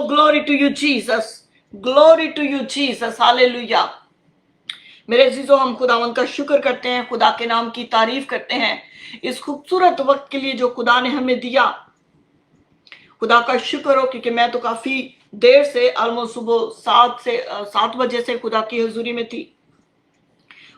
glory to you Jesus, glory to you Jesus, hallelujah. मेरे अजीजों, हम खुदावंद का शुक्र करते हैं, खुदा के नाम की तारीफ करते हैं इस खूबसूरत वक्त के लिए जो खुदा ने हमें दिया। खुदा का शुक्र हो, क्योंकि मैं तो काफी देर से ऑलमोस्ट सुबह 7 बजे से खुदा की हुजूरी में थी।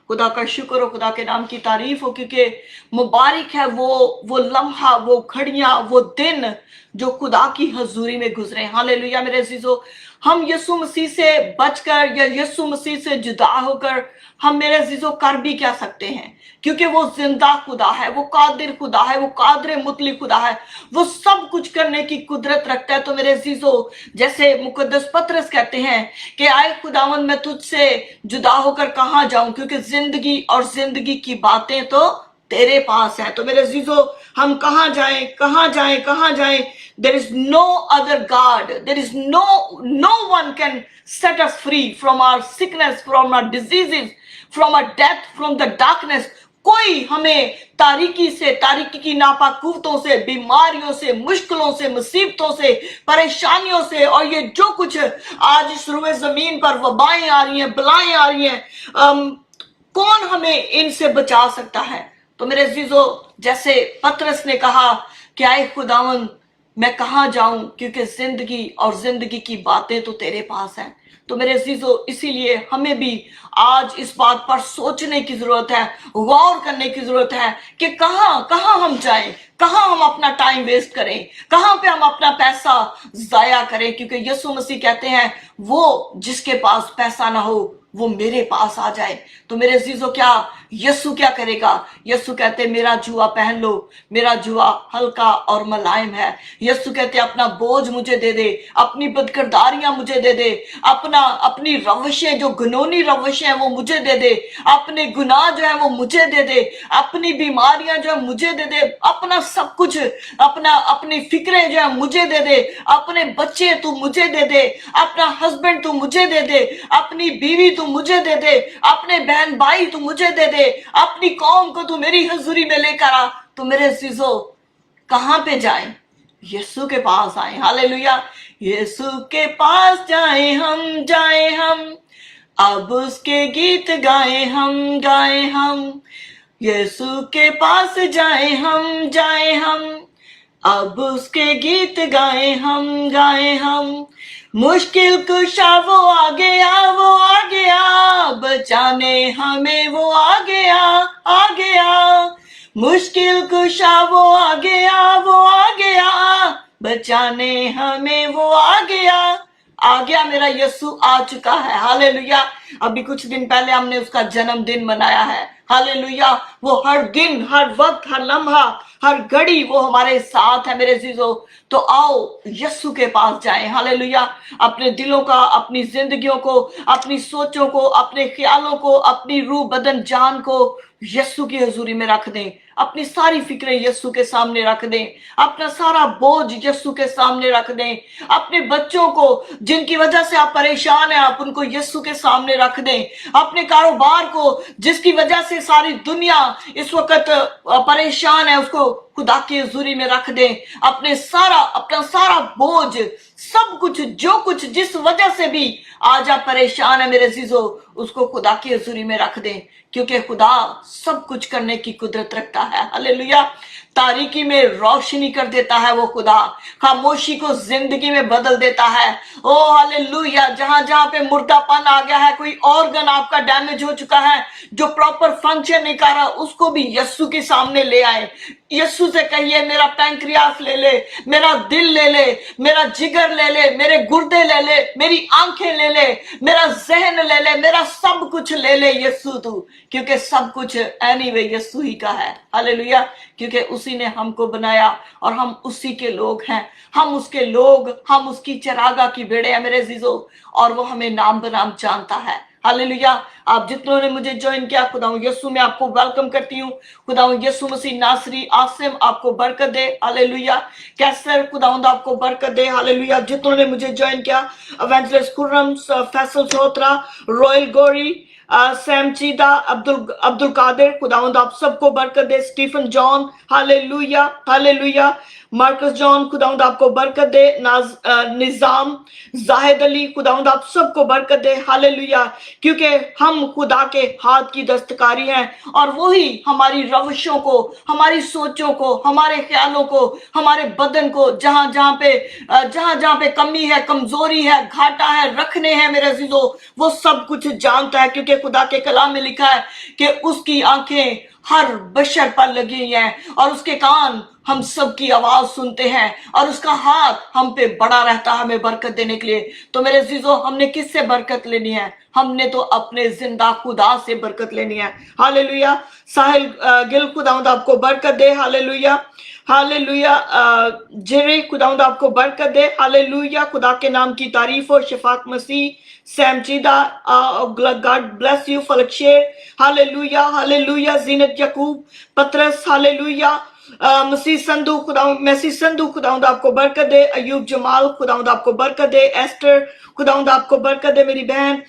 खुदा का शुक्र हो, खुदा के नाम की तारीफ हो, क्योंकि मुबारक है वो लम्हा, वो घड़ियां, वो दिन जो खुदा की हजूरी में गुजरे। हालेलुया। मेरे अजीजों, हम यीशु मसीह से बचकर या यीशु मसीह से जुदा होकर हम मेरे अजीजों कर भी क्या सकते हैं, क्योंकि वो जिंदा खुदा है, वो कादिर खुदा है, वो कादिर मुतलिक खुदा है, वो सब कुछ करने की कुदरत रखता है। तो मेरे अजीजों, जैसे मुकद्दस पतरस कहते हैं कि आए खुदावंद, मैं तुझसे जुदा होकर कहाँ जाऊं, क्योंकि जिंदगी और जिंदगी की बातें तो तेरे पास है। तो मेरे अजीजों, हम कहाँ जाएं, कहाँ जाएं, कहाँ जाएं? There is no other God. There is no one can set us free from our sickness, from our diseases, from our death, from the darkness. कोई हमें तारीकी से, तारीकी की नापाकूफतों से, बीमारियों से, मुश्किलों से, मुसीबतों से, परेशानियों से, और ये जो कुछ आज इस रुए जमीन पर वबाएं आ रही हैं, बलाएं आ रही हैं, कौन हमें इनसे बचा सकता है? तो मेरे अजीजों, जैसे पतरस ने कहा कि आए खुदावंद, मैं कहाँ जाऊं, क्योंकि जिंदगी और जिंदगी की बातें तो तेरे पास हैं। तो मेरे अजीजों, इसीलिए हमें भी आज इस बात पर सोचने की जरूरत है, गौर करने की जरूरत है कि कहाँ हम जाएं, कहाँ हम अपना टाइम वेस्ट करें, कहाँ पे हम अपना पैसा जाया करें, क्योंकि यीशु मसीह कहते हैं वो जिसके पास पैसा ना हो वो मेरे पास आ जाए। तो मेरे अजीजों, क्या यीशु क्या करेगा? यीशु कहते मेरा जुआ पहन लो, मेरा जुआ हल्का और मुलायम है। यीशु कहते अपना बोझ मुझे दे दे, अपनी बदकिरदारियां मुझे दे दे, अपनी रवशें, जो घिनौनी रवशें हैं वो मुझे दे दे, अपने गुनाह जो है वो मुझे दे दे, अपनी बीमारियां जो है मुझे दे दे, अपना सब कुछ, अपनी फिक्रें जो है मुझे दे दे, अपने बच्चे तू मुझे दे दे, अपना हस्बैंड तू मुझे दे दे, अपनी बीवी तू मुझे दे दे, अपने बहन भाई तू मुझे दे दे, अपनी कौम को तू मेरी हजूरी में लेकर आ। तो मेरे अजीजों, कहां पे जाएं? यीशु के पास आए। हालेलुया। यीशु के पास जाएं हम, अब उसके गीत गाएं हम। यीशु के पास जाएं हम, अब उसके गीत गाएं हम। मुश्किल कुशा वो आ गया, बचाने हमें वो आ गया। मुश्किल कुशा वो आ गया, बचाने हमें वो आ गया। मेरा यीशु आ चुका है। हालेलुया। अभी कुछ दिन पहले हमने उसका जन्मदिन मनाया है। हालेलुया। वो हर दिन, हर वक्त, हर लम्हा, हर घड़ी वो हमारे साथ है। मेरे अजीजों, तो आओ यीशु के पास जाएं। हालेलुया। अपने दिलों का, अपनी जिंदगियों को, अपनी सोचों को, अपने ख्यालों को, अपनी रूह बदन जान को यीशु की हजूरी में रख दें। अपनी सारी फिक्रें यीशु के सामने रख दें, अपना सारा बोझ यीशु के सामने रख दें। अपने बच्चों को जिनकी वजह से आप परेशान हैं, आप उनको यीशु के सामने रख दें। अपने कारोबार को जिसकी वजह से सारी दुनिया इस वक्त परेशान है, उसको खुदा की हजूरी में रख दें। अपना सारा बोझ, सब कुछ, जो कुछ जिस वजह से भी आज आप परेशान है मेरे अजीजों, उसको खुदा की हजूरी में रख दें, क्योंकि खुदा सब कुछ करने की कुदरत रखता है। हालेलुया। तारीकी में रोशनी कर देता है वो खुदा, खामोशी को जिंदगी में बदल देता है। ओ हालेलुया। जहां पे मुर्दापन आ गया है, कोई ऑर्गन आपका डैमेज हो चुका है जो प्रॉपर फंक्शन नहीं कर रहा, उसको भी यीशु के सामने ले आए। यीशु से कहिए मेरा पैंक्रियास ले ले, मेरा दिल ले ले, मेरा जिगर ले ले, मेरे गुर्दे ले ले, मेरी आंखें ले ले, मेरा जहन ले ले, मेरा सब कुछ ले ले यीशु तू, क्योंकि सब कुछ एनीवे यीशु ही का है। हालेलुया। क्योंकि उसी ने हमको बनाया और हम उसी के लोग हैं। हम उसके लोग, हम उसकी चरागा की भेड़े हैं मेरे अजीजों, और वो हमें नाम बनाम जानता है। हालेलुया। आप जितनों ने मुझे ज्वाइन किया, खुदावंद यीशु में आपको वेलकम करती हूँ। खुदावंद यीशु मसीह नासरी आसिम आपको बरकत दे। हालेलुया। कैसर, खुदावंद आपको बरकत दे। हालेलुया। जितनों ने मुझे ज्वाइन किया, एवेंजलिस्ट खुर्रम, फैसल सोत्रा, रॉयल गोरी, सैमचीदा, अब्दुल कादिर, खुदावंद आप सबको बरकत दे। Stephen John, hallelujah hallelujah. Marcus John, खुदावंद आपको बरकत दे। निजाम, जाहिद अली, खुदावंद आप सबको बरकत दे। हालेलुया। क्योंकि हम खुदा के हाथ की दस्तकारी हैं और वही हमारी रवशों को, हमारी सोचों को, हमारे ख्यालों को, हमारे बदन को, जहां जहां पे कमी है, कमजोरी है, घाटा है, रखने हैं मेरे अजीजों, वो सब कुछ जानता है। क्योंकि खुदा के कलाम में लिखा है कि उसकी आंखें हर बशर पर लगी हैं और उसके कान हम सबकी आवाज सुनते हैं और उसका हाथ हम पे बड़ा रहता है हमें बरकत देने के लिए। तो मेरे अजीजों, हमने किससे बरकत लेनी है? हमने तो अपने जिंदा खुदा से बरकत लेनी है। हालेलुया। साहिल गिल, खुदावंद आपको बरकत दे। Hallelujah hallelujah. जिरे, खुदावंद आपको बरकत दे। हालेलुया। खुदा के नाम की तारीफ हो। शफाक मसीह, सैमचीदा, गॉड ब्लेस यू। फलक शेर, हालेलुया हालेलुया। जीनत यकूब, पतरस, हालेलुया। मसीह संधू, खुदावंद आपको बरकत दे। अयूब जमाल, खुदावंद आपको बरकत दे। एस्टर, खुदावंद आपको बरकत दे। मेरी बहन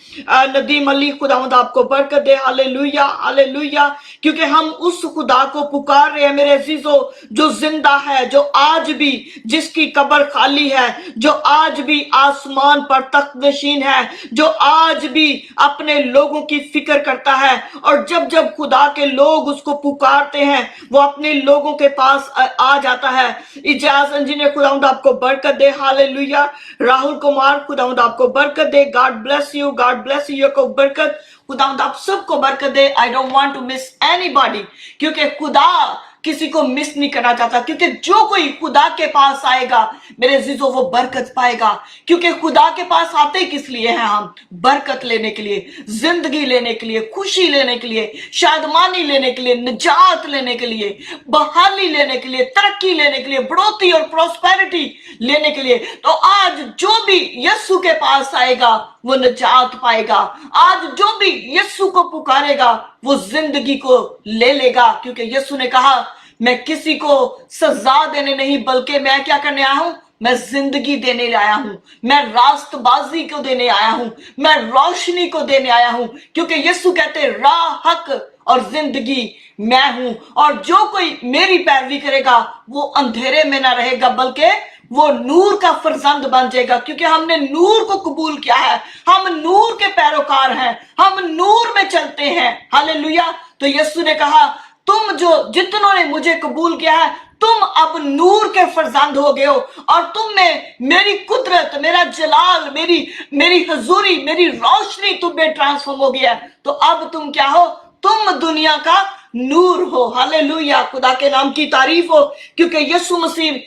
नदीम अली, खुदावंद आपको बरकत दे। Hallelujah hallelujah. क्योंकि हम उस खुदा को पुकार रहे हैं मेरे अजीजों, जो जिंदा है, जो आज भी, जिसकी कब्र खाली है, जो आज भी आसमान पर तख्त नशीन है, जो आज भी अपने लोगों की फिक्र करता है। और जब जब खुदा के लोग उसको पुकारते हैं, वो अपने लोगों के पास आ जाता है। इजाज इंजीनियर, खुदावंद आपको बरकत दे। हालेलुया। राहुल कुमार, खुदावंद आपको बरकत दे। God bless you, God bless you को बरकत, खुदावंद आप सबको बरकत दे। I don't want to miss anybody, क्योंकि खुदा किसी को मिस नहीं करना चाहता। क्योंकि जो कोई खुदा के पास आएगा मेरे अजीजों, वो बरकत पाएगा। क्योंकि खुदा के पास आते ही किस लिए हैं हम? बरकत लेने के लिए, जिंदगी लेने के लिए, खुशी लेने के लिए, शादमानी लेने के लिए, निजात लेने के लिए, बहाली लेने के लिए, तरक्की लेने के लिए, बढ़ोतरी और प्रॉस्पेरिटी लेने के लिए। तो आज जो भी यीशु के पास आएगा वो निजात पाएगा। आज जो भी यीशु को पुकारेगा वो जिंदगी को ले लेगा। क्योंकि यीशु ने कहा, मैं किसी को सजा देने नहीं, बल्कि मैं क्या करने आया हूं? मैं जिंदगी देने आया हूं, मैं रास्तबाजी को देने आया हूं, मैं रोशनी को देने आया हूं। क्योंकि यीशु कहते, राह, हक और जिंदगी मैं हूं, और जो कोई मेरी पैरवी करेगा वो अंधेरे में ना रहेगा, बल्कि वो नूर का फरजंद बन जाएगा। क्योंकि हमने नूर को कबूल किया है, हम नूर के पैरोकार हैं, हम नूर में चलते हैं। हालेलुया। तो यीशु ने कहा, तुम जो जितनों ने मुझे कबूल किया है, तुम अब नूर के फरजंद हो गए हो, और तुम में मेरी कुदरत, मेरा जलाल, मेरी हजूरी, मेरी रोशनी तुम में ट्रांसफॉर्म हो गया है। तो अब तुम क्या हो? तुम दुनिया का नूर हो। हालेलुया। खुदा के नाम की तारीफ हो। क्योंकि यीशु मसीह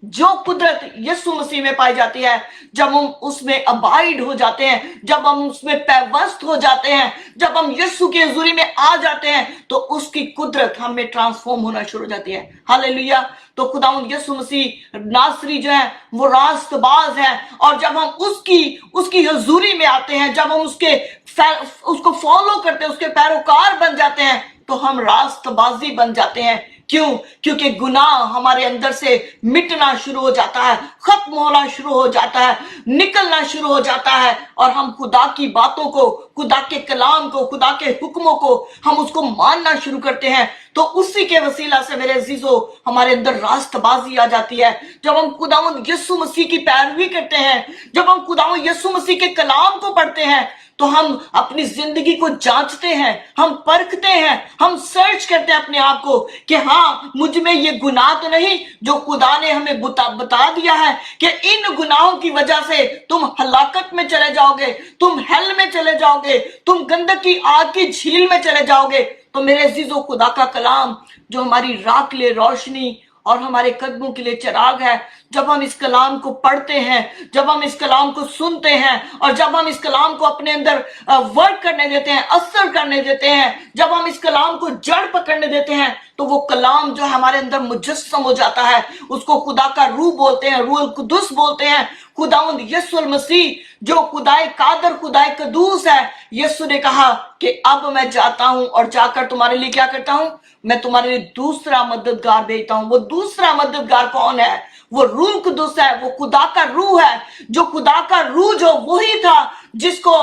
जो कुदरत यीशु मसीह में पाई जाती है, जब हम उसमें अबाइड हो जाते हैं, जब हम उसमें पैवस्त हो जाते हैं, जब हम यीशु की हुजूरी में आ जाते हैं, तो उसकी कुदरत हमें ट्रांसफॉर्म होना शुरू हो जाती है। हालेलुया। तो खुदावंद यीशु मसीह नासरी जो है वो रास्तबाज है, और जब हम उसकी हुजूरी में आते हैं, जब हम उसको फॉलो करते हैं, उसके पैरोकार बन जाते हैं, तो हम रास्तबाजी बन जाते हैं। क्यों? क्योंकि गुनाह हमारे अंदर से मिटना शुरू हो जाता है, खत्म होना शुरू हो जाता है, निकलना शुरू हो जाता है, और हम खुदा की बातों को, खुदा के कलाम को, खुदा के हुक्मों को हम उसको मानना शुरू करते हैं। तो उसी के वसीला से मेरे अजीजों हमारे अंदर रास्तबाजी आ जाती है। जब हम खुदावंद यीशु मसीह की पैरवी करते हैं, जब हम खुदावंद यीशु मसीह के कलाम को पढ़ते हैं, तो हम अपनी जिंदगी को जांचते हैं, हम परखते हैं, हम सर्च करते हैं अपने आप को कि हाँ, मुझ में ये गुनाह तो नहीं जो खुदा ने हमें बता दिया है कि इन गुनाहों की वजह से तुम हलाकत में चले जाओगे, तुम हेल में चले जाओगे, तुम गंदक की आग की झील में चले जाओगे। तो मेरे अजीजों, खुदा का कलाम जो हमारी राह के लिए रोशनी और हमारे कदमों के लिए चिराग है, जब हम इस कलाम को पढ़ते हैं, जब हम इस कलाम को सुनते हैं, और जब हम इस कलाम को अपने अंदर वर्क करने देते हैं, असर करने देते हैं, जब हम इस कलाम को जड़ पकड़ने देते हैं, तो वो कलाम जो हमारे अंदर मुजस्सम हो जाता है। उसको खुदा का रूह बोलते हैं, रूह कुदुस बोलते हैं। खुदावंद यीशु मसीह जो खुदाए कादर, खुदाए कदूस है, यीशु ने कहा कि अब मैं जाता हूं और जाकर तुम्हारे लिए क्या करता हूं? मैं तुम्हारे लिए दूसरा मददगार भेजता हूं। वो दूसरा मददगार कौन है? वो रूह कुदुस है, वो खुदा का रूह है। जो खुदा का रूह जो वही था जिसको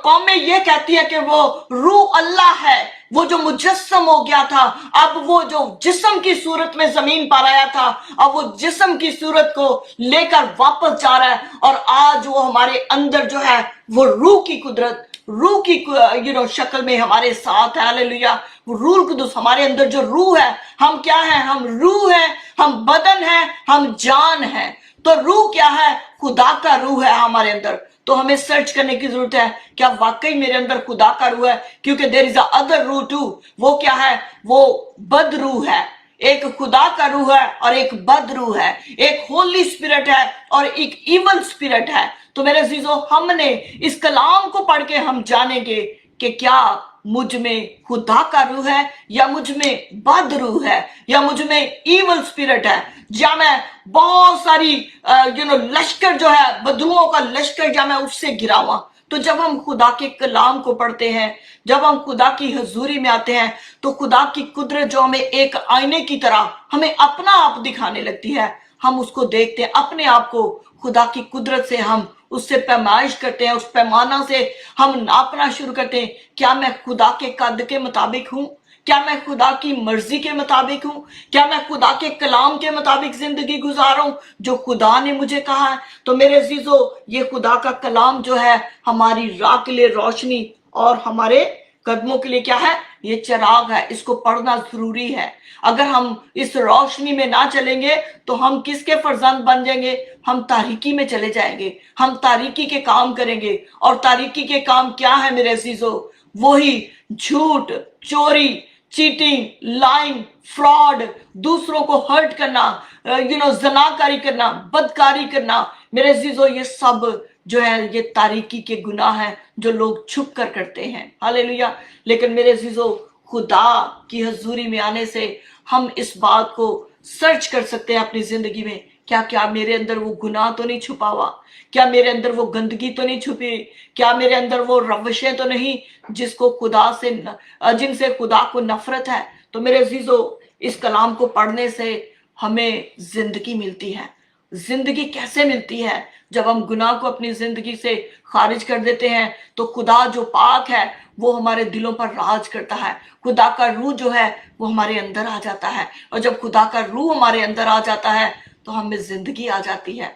कौमें ये कहती है कि वो रूह अल्लाह है, वो जो मुजस्सम हो गया था, अब वो जो जिस्म की सूरत में जमीन पर आया था, अब वो जिस्म की सूरत को लेकर वापस जा रहा है, और आज वो हमारे अंदर जो है वो रूह की कुदरत, रूह की शक्ल में हमारे साथ है। हालेलुया। रूह कुदुस हमारे अंदर जो रूह है, हम क्या है? हम रूह है, हम बदन है, हम जान है। तो रूह क्या है? खुदा का रूह है हमारे अंदर। तो हमें सर्च करने की जरूरत है, क्या वाकई मेरे अंदर खुदा का रूह है? क्योंकि देयर इज अदर रूह टू। वो क्या है? वो बद रूह है। एक खुदा का रूह है और एक बद रूह है, एक होली स्पिरिट है और एक इवल स्पिरिट है। तो मेरे अजीजों, हमने इस कलाम को पढ़ के हम जानेंगे कि क्या मुझ में खुदा का रूह है, या मुझ में बद रूह है, या मुझ में इवल स्पिरिट है, या मैं बहुत सारी लश्कर जो है, बदरूओं का लश्कर, या मैं उससे घिरा हुआ। तो जब हम खुदा के कलाम को पढ़ते हैं, जब हम खुदा की हजूरी में आते हैं, तो खुदा की कुदरत जो हमें एक आईने की तरह हमें अपना आप दिखाने लगती है। हम उसको देखते हैं, अपने आप को खुदा की कुदरत से हम उससे पैमाइश करते हैं, उस पैमाना से हम नापना शुरू करते हैं। क्या मैं खुदा के कद के मुताबिक हूं? क्या मैं खुदा की मर्जी के मुताबिक हूं? क्या मैं खुदा के कलाम के मुताबिक जिंदगी गुजार रहा हूं जो खुदा ने मुझे कहा है? तो मेरे अजीजों, ये खुदा का कलाम जो है हमारी राह के लिए रोशनी और हमारे कदमों के लिए क्या है? ये चिराग है। इसको पढ़ना जरूरी है। अगर हम इस रोशनी में ना चलेंगे तो हम किसके फर्जंद बन जाएंगे? हम तारीकी में चले जाएंगे, हम तारीकी के काम करेंगे। और तारीकी के काम क्या है मेरे अजीजों? वही झूठ, चोरी, चीटिंग, लाइन, फ्रॉड, दूसरों को हर्ट करना, जनाकारी करना, बदकारी करना। मेरे अजीजों, ये सब जो है ये तारीकी के गुनाह हैं जो लोग छुप कर करते हैं। हालेलुया। लेकिन मेरे अजीजों, खुदा की हजूरी में आने से हम इस बात को सर्च कर सकते हैं अपनी जिंदगी में, क्या मेरे अंदर वो गुनाह तो नहीं छुपा हुआ? क्या मेरे अंदर वो गंदगी तो नहीं छुपी? क्या मेरे अंदर वो रवशें तो नहीं जिनसे खुदा को नफरत है? तो मेरे अजीजों, इस कलाम को पढ़ने से हमें जिंदगी मिलती है। जिंदगी कैसे मिलती है? जब हम गुनाह को अपनी जिंदगी से खारिज कर देते हैं, तो खुदा जो पाक है वो हमारे दिलों पर राज करता है। खुदा का रूह जो है वो हमारे अंदर आ जाता है, और जब खुदा का रूह हमारे अंदर आ जाता है तो हमें जिंदगी आ जाती है।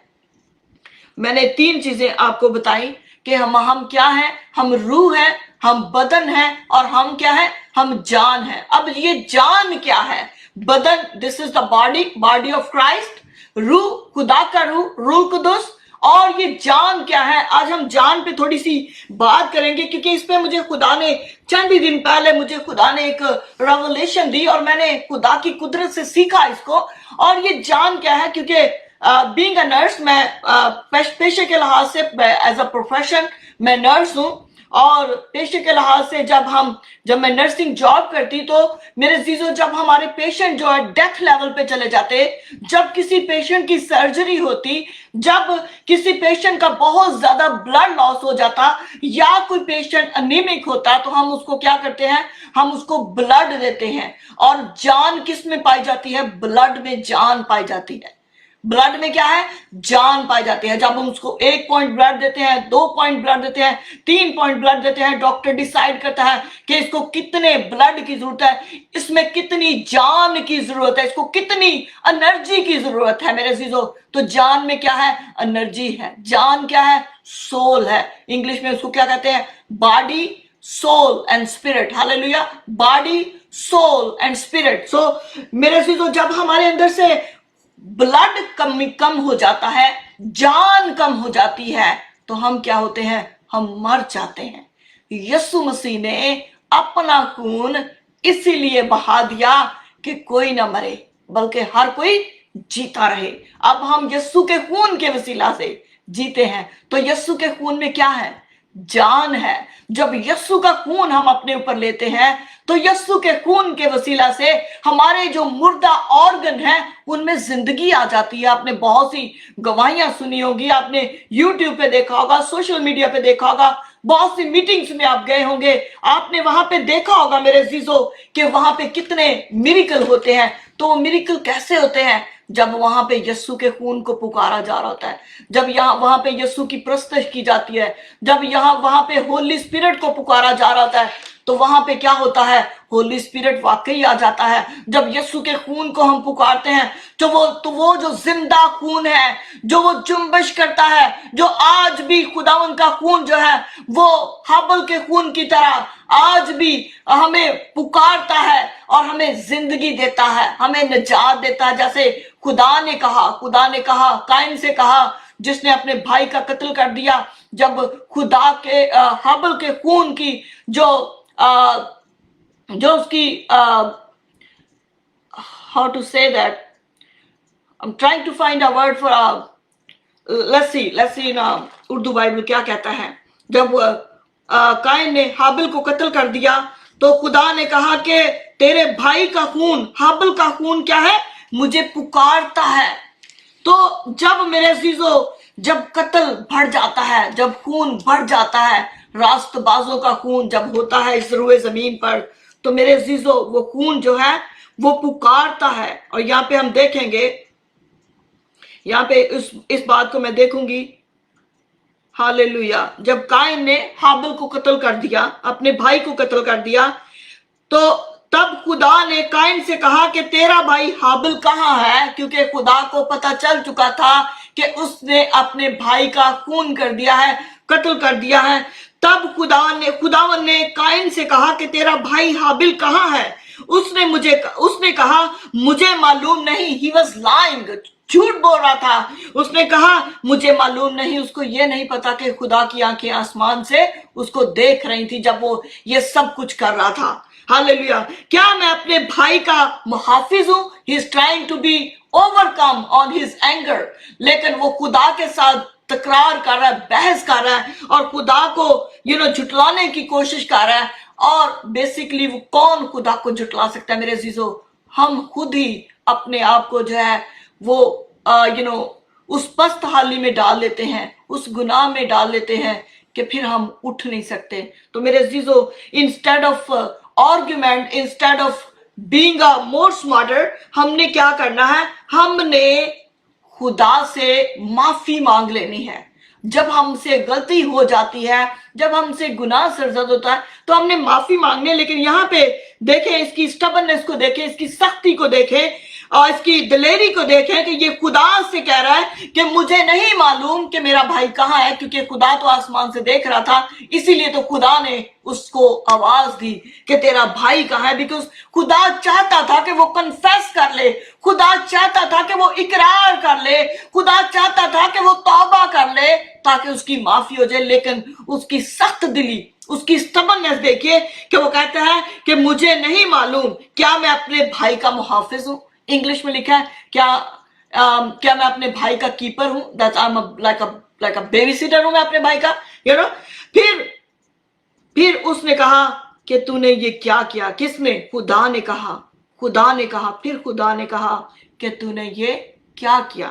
मैंने 3 चीजें आपको बताई कि हम क्या हैं? हम रूह हैं, हम बदन हैं, और हम क्या है? हम जान हैं। अब ये जान क्या है? बदन, this is the body of Christ. रूह, खुदा का रूह, रूह कुदुस। और ये जान क्या है? आज हम जान पे थोड़ी सी बात करेंगे, क्योंकि इस पे मुझे खुदा ने चंद ही दिन पहले मुझे खुदा ने एक रेवलेशन दी, और मैंने खुदा की कुदरत से सीखा इसको। और ये जान क्या है? क्योंकि बीइंग अ नर्स, मैं पेशे के लिहाज से एज अ प्रोफेशन मैं नर्स हूं, और पेशे के लिहाज से जब मैं नर्सिंग जॉब करती, तो मेरे जीजो, जब हमारे पेशेंट जो है डेथ लेवल पे चले जाते, जब किसी पेशेंट की सर्जरी होती, जब किसी पेशेंट का बहुत ज्यादा ब्लड लॉस हो जाता, या कोई पेशेंट अनीमिक होता, तो हम उसको क्या करते हैं? हम उसको ब्लड देते हैं। और जान किस में पाई जाती है? ब्लड में जान पाई जाती है। ब्लड में क्या है? जान पाई जाती है। जब हम उसको 1 पॉइंट ब्लड देते हैं, 2 पॉइंट ब्लड देते हैं, 3 पॉइंट ब्लड देते हैं, डॉक्टर डिसाइड करता है कि इसको कितने ब्लड की जरूरत है, इसमें कितनी जान की जरूरत है, इसको कितनी एनर्जी की जरूरत है। मेरे अजीजों, तो जान में क्या है? एनर्जी है। जान क्या है? सोल है। इंग्लिश में उसको क्या कहते हैं? Body, soul and spirit. Hallelujah. Body, soul and spirit. So मेरे अजीजों, जब हमारे अंदर से ब्लड कम हो जाता है, जान कम हो जाती है, तो हम क्या होते हैं? हम मर जाते हैं। यीशु मसीह ने अपना खून इसीलिए बहा दिया कि कोई ना मरे, बल्कि हर कोई जीता रहे। अब हम यीशु के खून के वसीला से जीते हैं। तो यीशु के खून में क्या है? जान है। जब यीशु का खून हम अपने ऊपर लेते हैं, तो यीशु के खून के वसीला से हमारे जो मुर्दा ऑर्गन हैं उनमें जिंदगी आ जाती है। आपने बहुत सी गवाहियां सुनी होगी, आपने यूट्यूब पे देखा होगा, सोशल मीडिया पे देखा होगा, बहुत सी मीटिंग्स में आप गए होंगे, आपने वहां पे देखा होगा मेरे अजीजों कि वहां पे कितने मिरेकल होते हैं। तो वो मिरेकल कैसे होते हैं? जब वहां पे यस्सु के खून को पुकारा जा रहा होता है, जब यहाँ वहां पे यस्सु की प्रस्तश की जाती है, जब यहाँ वहां पे होली स्पिरिट को पुकारा जा रहा होता है, तो वहां पे क्या होता है, होली स्पिरिट वाकई आ जाता है। जब यस्सु के खून को हम पुकारते हैं तो वो जो जिंदा खून है, जो वो जुम्बिश करता है, जो आज भी खुदावन का खून जो है वो हाबल के खून की तरह आज भी हमें पुकारता है और हमें जिंदगी देता है, हमें निजात देता है। जैसे खुदा ने कहा काइन से कहा, जिसने अपने भाई का कत्ल कर दिया, जब खुदा के हाबल के खून की जो उसकी how to say that, I'm trying to find a word for let's see in Urdu Bible क्या कहता है। जब काइन ने हाबिल को कत्ल कर दिया तो खुदा ने कहा कि तेरे भाई का खून, हाबिल का खून क्या है, मुझे पुकारता है। तो जब मेरे अजीजों, जब कत्ल बढ़ जाता है, जब खून बढ़ जाता है, रास्तबाजों का खून जब होता है इस रुए जमीन पर, तो मेरे अजीजों वो खून जो है वो पुकारता है। और यहाँ पे हम देखेंगे, यहाँ पे इस बात को मैं देखूंगी, हालेलुया। जब काइन ने हाबिल को कत्ल कर दिया, अपने भाई को कत्ल कर दिया, तो तब खुदा ने काइन से कहा कि तेरा भाई हाबिल कहाँ है, क्योंकि खुदा को पता चल चुका था कि उसने अपने भाई का खून कर दिया है, कत्ल कर दिया है। तब खुदावन ने काइन से कहा कि तेरा भाई हाबिल कहाँ है। उसने कहा मुझे मालूम नहीं। ही वॉज लाइंग, झूठ बोल रहा था। उसने कहा मुझे मालूम नहीं। उसको ये नहीं पता कि खुदा की आंखें आसमान से उसको देख रही थी जब वो ये सब कुछ कर रहा था। हालेलुया। क्या मैं अपने भाई का मुहाफिज हूं? He is trying to be overcome on his anger, लेकिन वो खुदा के साथ तकरार कर रहा है, बहस कर रहा है और खुदा को झुटलाने की कोशिश कर रहा है। और बेसिकली वो कौन खुदा को झुटला सकता है मेरे अजीजों? हम खुद ही अपने आप को जो है वो उस पस्त हाली में डाल लेते हैं, उस गुनाह में डाल लेते हैं कि फिर हम उठ नहीं सकते। तो मेरे अजीजों, instead of argument, instead of being a more smarter, हमने क्या करना है? हमने खुदा से माफी मांग लेनी है। जब हमसे गलती हो जाती है, जब हमसे गुनाह सरजद होता है, तो हमने माफी मांगने। लेकिन यहाँ पे देखें, इसकी स्टबननेस को देखें, इसकी सख्ती को देखें और इसकी दिलेरी को देखें कि ये खुदा से कह रहा है कि मुझे नहीं मालूम कि मेरा भाई कहाँ है, क्योंकि खुदा तो आसमान से देख रहा था। इसीलिए तो खुदा ने उसको आवाज दी कि तेरा भाई कहाँ है। बिकॉज खुदा चाहता था कि वो कन्फेस कर ले, खुदा चाहता था कि वो इकरार कर ले, खुदा चाहता था कि वो तौबा कर ले ताकि उसकी माफी हो जाए। लेकिन उसकी सख्त दिली, उसकी स्टबननेस देखिए कि वो कहता है कि मुझे नहीं मालूम, क्या मैं अपने भाई का मुहाफिज हूं? इंग्लिश में लिखा है क्या मैं अपने भाई का कीपर हूं? That I am like a baby sitter हूं मैं अपने भाई का, फिर उसने कहा कि तूने ये क्या किया? किसने? खुदा ने कहा। फिर खुदा ने कहा कि तूने ये क्या किया?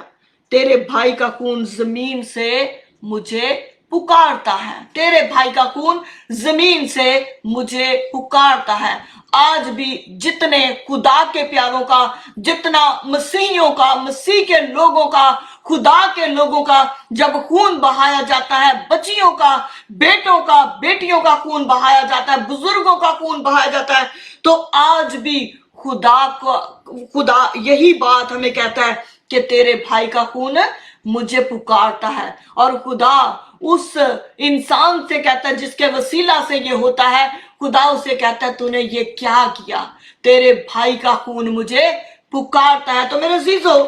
तेरे भाई का खून जमीन से मुझे पुकारता है। तेरे भाई का खून जमीन से मुझे पुकारता है। आज भी जितने खुदा के प्यारों का, जितना मसीहियों का, मसीह के लोगों का, खुदा के लोगों का जब खून बहाया जाता है, बच्चियों का, बेटों का, बेटियों का खून बहाया जाता है, बुजुर्गों का खून बहाया जाता है, तो आज भी खुदा यही बात हमें कहता है कि तेरे भाई का खून मुझे पुकारता है। और खुदा उस इंसान से कहता है जिसके वसीला से ये होता है, खुदा उसे कहता है तूने ये क्या किया? तेरे भाई का खून मुझे पुकारता है। तो मेरे अजीजों,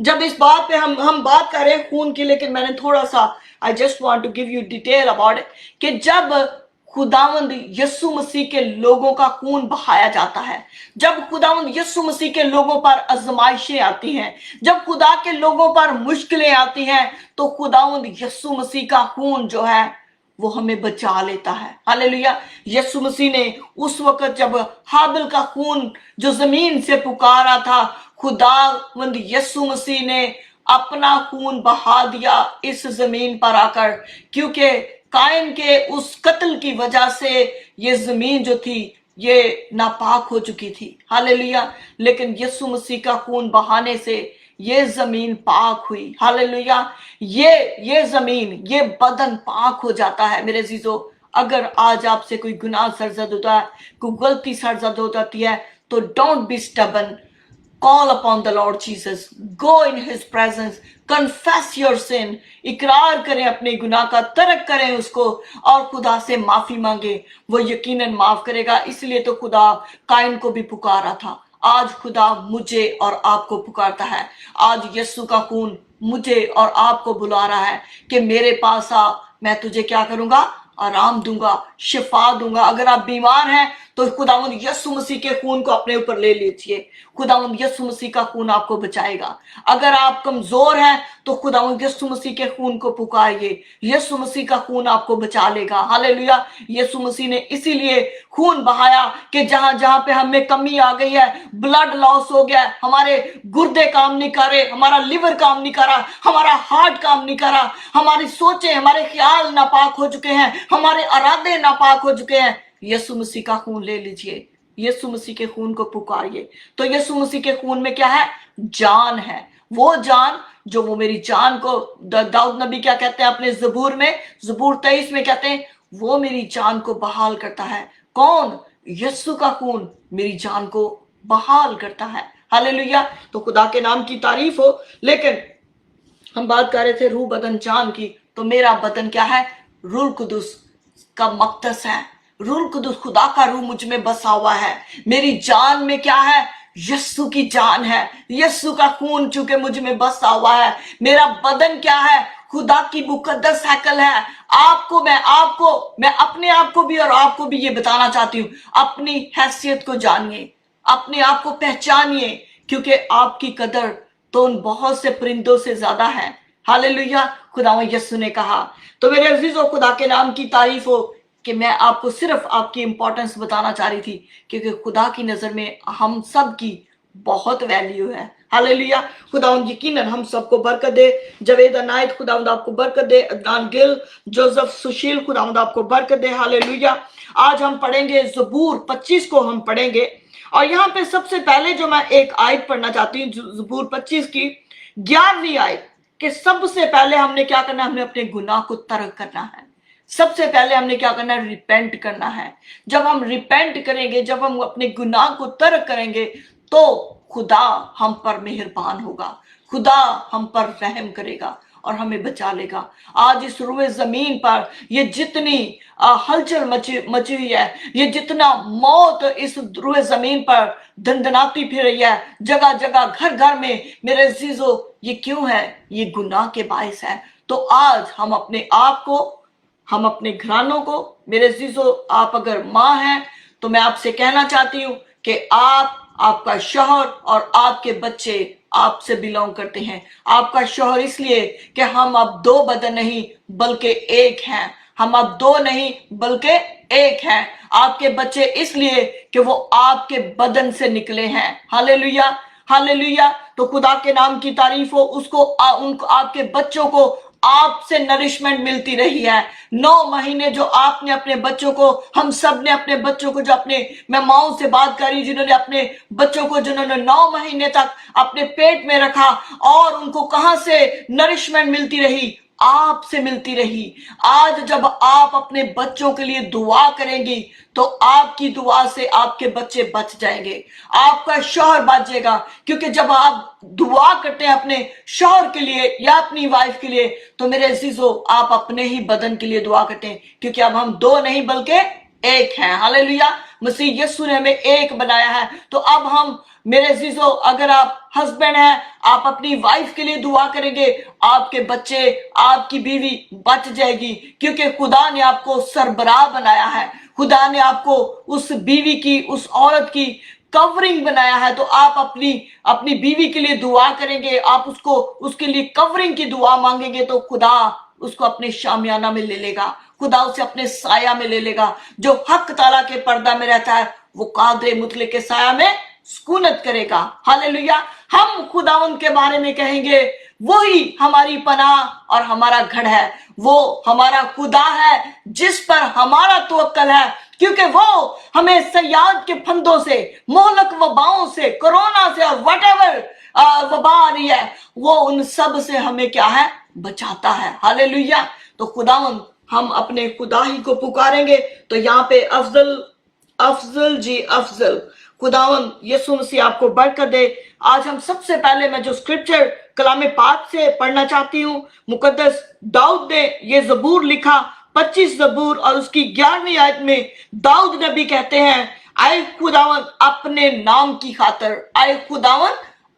जब इस बात पे हम बात कर रहे हैं खून की, लेकिन मैंने थोड़ा सा I just want to give you detail about it कि जब खुदावंद यीशु मसीह के लोगों का खून बहाया जाता है, जब खुदावंद यीशु मसीह के लोगों पर आजमाइशें आती हैं, जब खुदा के लोगों पर मुश्किलें आती हैं, तो खुदावंद यीशु मसीह का खून जो है वो हमें बचा लेता है। हालेलुया। यीशु मसीह ने उस वक्त जब हाबिल का खून जो जमीन से पुकारा था, खुदावंद यीशु मसीह ने अपना खून बहा दिया इस जमीन पर आकर, क्योंकि काइन के उस कत्ल की वजह से ये जमीन जो थी ये नापाक हो चुकी थी। हालेलुया। लेकिन यीशु मसीह का खून बहाने से ये जमीन पाक हुई। हालेलुया। ये जमीन, ये बदन पाक हो जाता है। मेरे अजीजों, अगर आज आपसे कोई गुनाह सरजद होता है, कोई गलती सरजद हो जाती है, तो don't be stubborn, call upon the Lord Jesus, go in his presence, confess your sin, इकरार करें अपने गुनाह का, तर्क करें उसको और खुदा से माफी मांगे। वो यकीनन माफ करेगा। इसलिए तो खुदा काइन को भी पुकारा था। आज खुदा मुझे और आपको पुकारता है। आज यीशु का खून मुझे और आपको बुला रहा है कि मेरे पास आ, मैं तुझे क्या करूंगा? आराम दूंगा, शिफा दूंगा। अगर आप बीमार हैं तो खुदावंद यीशु मसीह के खून को अपने ऊपर ले लीजिए। खुदावंद यीशु मसीह का खून आपको बचाएगा। अगर आप कमजोर हैं तो खुदावंद यीशु मसीह के खून को पुकारिए। यीशु मसीह का खून आपको बचा लेगा। हालेलुया। यीशु मसीह ने इसीलिए खून बहाया कि जहां जहां पे हमें कमी आ गई है, ब्लड लॉस हो गया, हमारे गुर्दे काम नहीं कर रहे, हमारा लिवर काम नहीं कर रहा, हमारा हार्ट काम नहीं कर रहा, हमारी सोचें, हमारे ख्याल नापाक हो चुके हैं, हमारे इरादे नापाक हो चुके हैं, यीशु मसीह का खून ले लीजिए। यीशु मसीह के खून को पुकारिए। तो यीशु मसीह के खून में क्या है? जान है। वो जान जो वो मेरी जान को, दाऊद नबी क्या कहते हैं अपने ज़बूर में, ज़बूर 23 में कहते हैं, वो मेरी जान को बहाल करता है। कौन? यीशु का खून मेरी जान को बहाल करता है। हालेलुया। तो खुदा के नाम की तारीफ हो। लेकिन हम बात कर रहे थे रूह बदन जान की, तो मेरा बदन क्या है? रूह कुदुस का मकदस है। रूह कुदुस, खुदा का रूह मुझ में बसा हुआ है। मेरी जान में क्या है? यीशु की जान है। यीशु का खून चूंकि मुझ में बसा हुआ है। मेरा बदन क्या है? खुदा की मुकद्दस हैकल है। मैं अपने आप को भी और आपको भी ये बताना चाहती हूँ, अपनी हैसियत को जानिए, अपने आप को पहचानिए, क्योंकि आपकी कदर तो उन बहुत से परिंदों से ज्यादा है। हालेलुया। खुदा यीशु ने कहा। तो मेरे अजीजों, खुदा के नाम की तारीफ हो कि मैं आपको सिर्फ आपकी इंपॉर्टेंस बताना चाह रही थी, क्योंकि खुदा की नजर में हम सब की बहुत वैल्यू है। हालेलुया। खुदावंद यकीनन हम सबको बरकत दे। जवेद अनायत, खुदावंद आपको बरकत दे। अदनान गिल, जोसेफ सुशील, खुदावंद आपको बरकत दे। हालेलुया। आज हम पढ़ेंगे ज़बूर 25 को हम पढ़ेंगे। और यहाँ पे सबसे पहले जो मैं एक आयत पढ़ना चाहती हूँ, ज़बूर 25 की 11वीं आयत, कि सबसे पहले हमने क्या करना है? हमने अपने गुनाह को तर्क करना है। सबसे पहले हमने क्या करना है? रिपेंट करना है। जब हम रिपेंट करेंगे, जब हम अपने गुनाह को तर्क करेंगे, तो खुदा हम पर मेहरबान होगा, खुदा हम पर रहम करेगा और हमें बचा लेगा। आज इस रुए जमीन पर ये जितनी हलचल मची हुई है, ये जितना मौत इस रुए जमीन पर दंदनाती फिर रही है, जगह जगह, घर घर में, मेरे अजीजों, ये क्यों है? ये गुनाह के बायस है। तो आज हम अपने आप को, हम अपने घरानों को, मेरे अजीजों, आप अगर माँ हैं तो मैं आपसे कहना चाहती हूँ कि आपका शौहर और आपके बच्चे आपसे बिलोंग करते हैं। आपका शौहर इसलिए कि हम अब दो बदन नहीं बल्कि एक हैं। हम अब दो नहीं बल्कि एक हैं। आपके बच्चे इसलिए कि वो आपके बदन से निकले हैं। हालेलुया। हालेलुया। तो खुदा के नाम की तारीफ हो। उनको आपके बच्चों को आपसे नरिशमेंट मिलती रही है। 9 महीने जो आपने अपने बच्चों को, हम सब ने अपने बच्चों को, जो अपने, मैं माओं से बात कर रही, जिन्होंने अपने बच्चों को, जिन्होंने 9 महीने तक अपने पेट में रखा, और उनको कहां से नरिशमेंट मिलती रही? आपसे मिलती रही। आज जब आप अपने बच्चों के लिए दुआ करेंगी तो आपकी दुआ से आपके बच्चे बच जाएंगे, आपका शौहर बचेगा। क्योंकि जब आप दुआ करते हैं अपने शौहर के लिए या अपनी वाइफ के लिए, तो मेरे अजीजों, आप अपने ही बदन के लिए दुआ करते हैं, क्योंकि अब हम दो नहीं बल्कि एक हैं। हालेलुया। मसीह यीशु ने हमें एक बनाया है। तो अब हम, मेरे अजीजों, अगर आप हस्बैंड हैं, आप अपनी वाइफ के लिए दुआ करेंगे, आपके बच्चे, आपकी बीवी बच जाएगी, क्योंकि खुदा ने आपको सरबराह बनाया है। खुदा ने आपको उस बीवी की, उस औरत की कवरिंग बनाया है। तो आप अपनी बीवी के लिए दुआ करेंगे, आप उसके लिए कवरिंग की दुआ मांगेंगे, तो खुदा उसको अपने शामियाना में ले लेगा, खुदा उसे अपने साया में ले लेगा। जो हक ताला के पर्दा में रहता है, वो कादरे मुतले के साया में सुकूनत करेगा। हालेलुया। हम खुदावंद के बारे में कहेंगे, वही हमारी पनाह और हमारा गढ़ है, वो हमारा खुदा है जिस पर हमारा तवक्कल है। क्योंकि वो हमें सयाद के फंदों से, मोहलक वबाओं से, कोरोना से और वटेवर वबा आ रही है, वो उन सब से हमें क्या है, बचाता है। हालेलुया। तो खुदावन हम अपने खुदा ही को पुकारेंगे। तो यहाँ पे अफजल जी अफजल, खुदावन यीशु मसीह आपको बरकत दे। आज हम सबसे पहले मैं जो स्क्रिप्चर कलाम पाक से पढ़ना चाहती हूँ, मुकद्दस दाऊद ने ये ज़बूर लिखा, 25 ज़बूर और उसकी 11वीं आयत में दाऊद नबी कहते हैं, आए खुदावन अपने नाम की खातर, आए खुदावन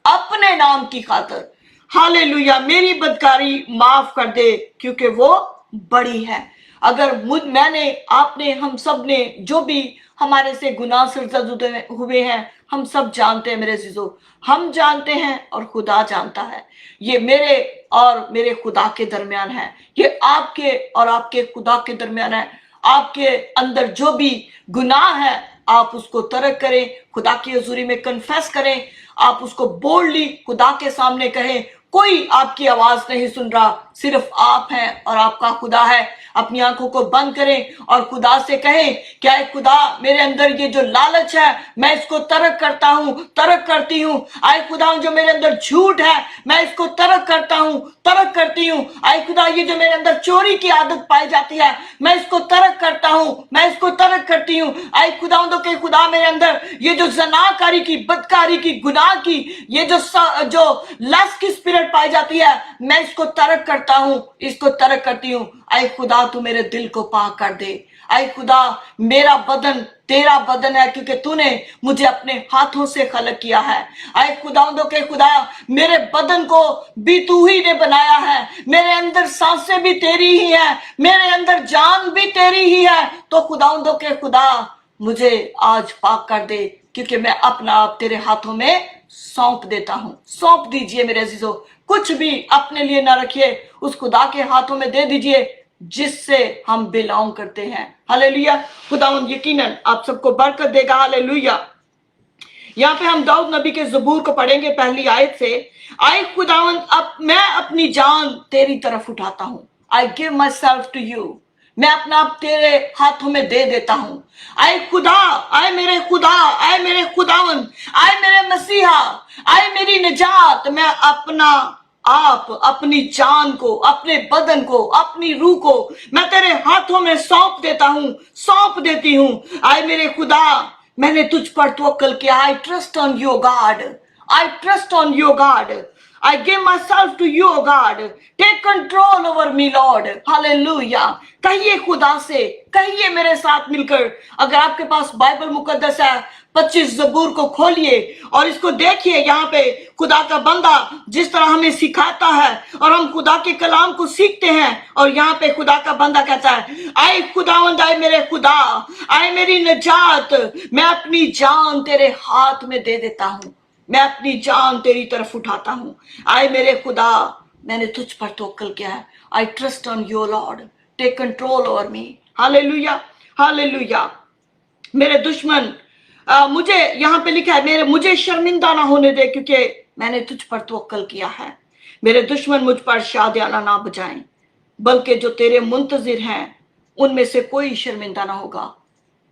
अपने नाम की खातर, हालेलुया, मेरी बदकारी माफ कर दे क्योंकि वो बड़ी है। अगर मैंने, आपने, हम सब ने जो भी हमारे से गुनाह सरजद हुए हैं, हम सब जानते हैं मेरे अजीजों, हम जानते हैं और खुदा जानता है। ये मेरे और मेरे खुदा के दरमियान है, ये आपके और आपके खुदा के दरमियान है। आपके अंदर जो भी गुनाह है आप उसको तर्क करें, खुदा की हुजूरी में कन्फेस करें, आप उसको बोल्डली खुदा के सामने कहें। कोई आपकी आवाज नहीं सुन रहा, सिर्फ आप हैं और आपका खुदा है। अपनी आंखों को बंद करें और खुदा से कहें, क्या है खुदा, मेरे अंदर ये जो लालच है मैं इसको तर्क करता हूँ, तर्क करती हूँ। आए खुदा, जो मेरे अंदर झूठ है मैं इसको तर्क करता हूँ, तर्क करती हूँ। आए खुदा, ये जो मेरे अंदर चोरी की आदत पाई जाती है मैं इसको तर्क करता हूँ, मैं इसको तर्क करती हूँ। आए खुदावंदों के खुदा, मेरे अंदर ये जो ज़नाकारी की, बदकारी की, गुनाह की, ये जो लस्ट की स्पिरिट पाई जाती है मैं इसको तर्क करता हूँ, इसको तर्क करती हूँ। आए खुदा, तू मेरे दिल को पाक कर दे। आए खुदा, मेरा बदन तेरा बदन है क्योंकि तूने मुझे अपने हाथों से खलक किया है। आए खुदावंदों के खुदा, मेरे बदन को भी तू ही ने बनाया है, मेरे अंदर सांसें भी तेरी ही है, मेरे अंदर जान भी तेरी ही है। तो खुदावंदों के खुदा, मुझे आज पाक कर दे क्योंकि मैं अपना आप तेरे हाथों में सौंप देता हूं। सौंप दीजिए मेरे अजीजों, कुछ भी अपने लिए ना रखिए, उस खुदा के हाथों में दे दीजिए जिससे हम बिलोंग करते हैं। हालेलुया। खुदावंद यकीनन आप सबको बरकत देगा। हालेलुया। यहाँ पे हम दाऊद नबी के ज़बूर को पढ़ेंगे पहली आयत से। आए खुदावंद, अब मैं अपनी जान तेरी तरफ उठाता हूं। I give my self to you, मैं अपना आप तेरे हाथों में दे देता हूं। आए खुदा, आए मेरे खुदा, आए मेरे खुदावन, आए मेरे मसीहा, आए मेरी निजात, मैं अपना आप, अपनी जान को, अपने बदन को, अपनी रूह को मैं तेरे हाथों में सौंप देता हूं, सौंप देती हूं। आए मेरे खुदा, मैंने तुझ पर तवक्कल किया। आई trust on you God, I trust on you God, I give myself to you, O God. Take control over me, Lord. Hallelujah. कहिए खुदा से, कहिए मेरे साथ मिलकर। अगर आपके पास बाइबल मुकद्दस है, 25 ज़बूर को खोलिए और इसको देखिए। यहाँ पे खुदा का बंदा जिस तरह हमें सिखाता है और हम खुदा के कलाम को सीखते हैं, और यहाँ पे खुदा का बंदा कहता है, आए खुदावंद, आए मेरे खुदा, आए मेरी निजात, मैं अपनी जान तेरे हाथ में दे देता हूँ, मैं अपनी जान तेरी तरफ उठाता हूं। आए मेरे खुदा, मैंने तुझ पर तवक्कल किया है। I trust on you lord, take control over me. Hallelujah, hallelujah. मेरे दुश्मन, मुझे यहाँ पे लिखा है, मुझे शर्मिंदा ना होने दे क्योंकि मैंने तुझ पर तवक्कल किया है। मेरे दुश्मन मुझ पर शादियाना ना बजाएं, बल्कि जो तेरे मुंतजिर हैं उनमें से कोई शर्मिंदा ना होगा।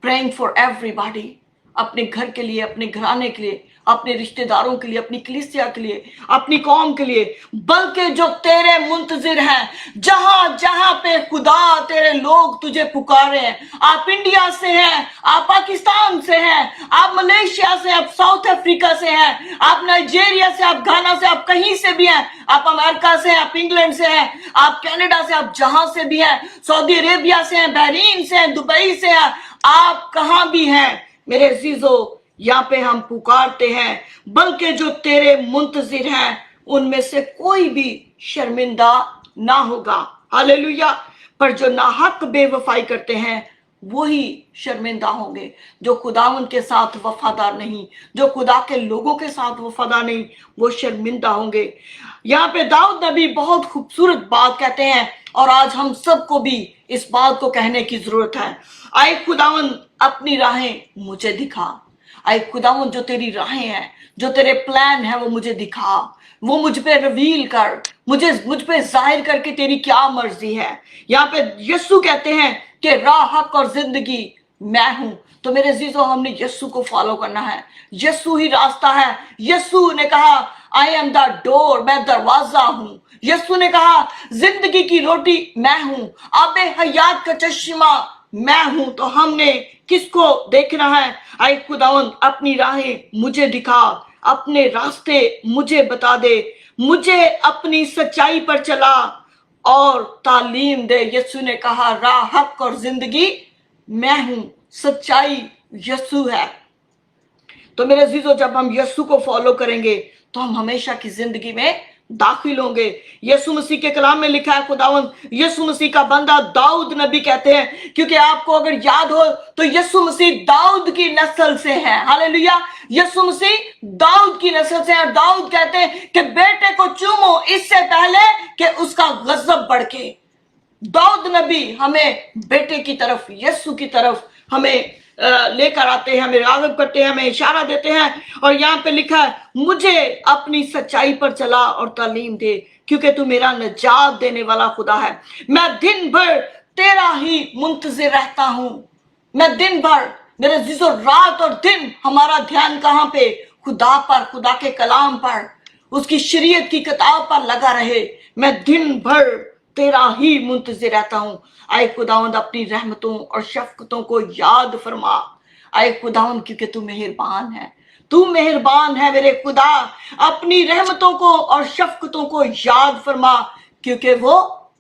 प्रेइंग फॉर एवरीबॉडी, अपने घर के लिए, अपने घराने के लिए, अपने रिश्तेदारों के लिए, अपनी कलीसिया के लिए, अपनी कौम के लिए, बल्कि जो तेरे मुंतजिर हैं, जहां जहां पे खुदा तेरे लोग तुझे पुकारे हैं। आप इंडिया से हैं, आप पाकिस्तान से हैं, आप मलेशिया से, आप साउथ अफ्रीका से हैं, आप नाइजीरिया से, आप घाना से, आप कहीं से भी हैं, आप अमेरिका से, आप इंग्लैंड से हैं, आप कनाडा से, आप जहां से भी हैं, सऊदी अरेबिया से हैं, बहरीन से हैं, दुबई से हैं, आप कहां भी हैं मेरे अजीजों, यहाँ पे हम पुकारते हैं, बल्कि जो तेरे मुंतजिर हैं उनमें से कोई भी शर्मिंदा ना होगा। हालेलुया। पर जो नाहक बेवफाई करते हैं वही शर्मिंदा होंगे। जो खुदावंद के साथ वफादार नहीं, जो खुदा के लोगों के साथ वफादार नहीं, वो शर्मिंदा होंगे। यहाँ पे दाऊद नबी बहुत खूबसूरत बात कहते हैं और आज हम सबको भी इस बात को कहने की जरूरत है। आए खुदावंद, अपनी राहें मुझे दिखा। आए खुदावंद, जो तेरी राहें हैं, जो तेरे प्लान है, वो मुझे दिखा, वो मुझ पे रिवील कर, मुझ पे जाहिर करके तेरी क्या मर्जी है। यहाँ पे यीशु कहते हैं कि राह, हक और जिंदगी मैं हूं। तो मेरे अजीजों, हमने यीशु को फॉलो करना है। यीशु ही रास्ता है। यीशु ने कहा आई एम द डोर, मैं दरवाजा हूं। यीशु ने कहा जिंदगी की रोटी मैं हूं, आबे हयात का चश्मा मैं हूं। तो हमने किसको देखना है? आए खुदावन अपनी राहें मुझे दिखा, अपने रास्ते मुझे बता दे, मुझे अपनी सच्चाई पर चला और तालीम दे। यीशु ने कहा राह, हक और जिंदगी मैं हूं, सच्चाई यीशु है। तो मेरे अजीजों, जब हम यीशु को फॉलो करेंगे तो हम हमेशा की जिंदगी में दाखिल होंगे। यीशु मसीह के कलाम में लिखा है, खुदावंद यीशु मसीह का बंदा दाऊद नबी कहते हैं, क्योंकि आपको अगर याद हो तो यीशु मसीह दाऊद की नस्ल से है। हालेलुया, यीशु मसीह दाऊद की नस्ल से है। और दाऊद कहते हैं कि बेटे को चूमो इससे पहले कि उसका गजब भड़के। दाऊद नबी हमें बेटे की तरफ, यीशु की तरफ हमें लेकर आते हैं, हमें राग़िब करते हैं, हमें इशारा देते हैं। और यहाँ पे लिखा है मुझे अपनी सच्चाई पर चला और तालीम दे, क्योंकि तू मेरा निजात देने वाला खुदा है। मैं दिन भर तेरा ही मुंतज़िर रहता हूं। मैं दिन भर, मेरे अज़ीज़ों, रात और दिन हमारा ध्यान कहाँ पे? खुदा पर, खुदा के कलाम पर, उसकी शरीयत की किताब पर लगा रहे। मैं दिन भर तेरा ही मुंतज़िर रहता हूं। आए खुदावंद अपनी रहमतों और शफकतों को याद फरमा। आए खुदावंद, क्योंकि तू मेहरबान है, तू मेहरबान है मेरे खुदा। अपनी रहमतों को और शफकतों को याद फरमा, क्योंकि वो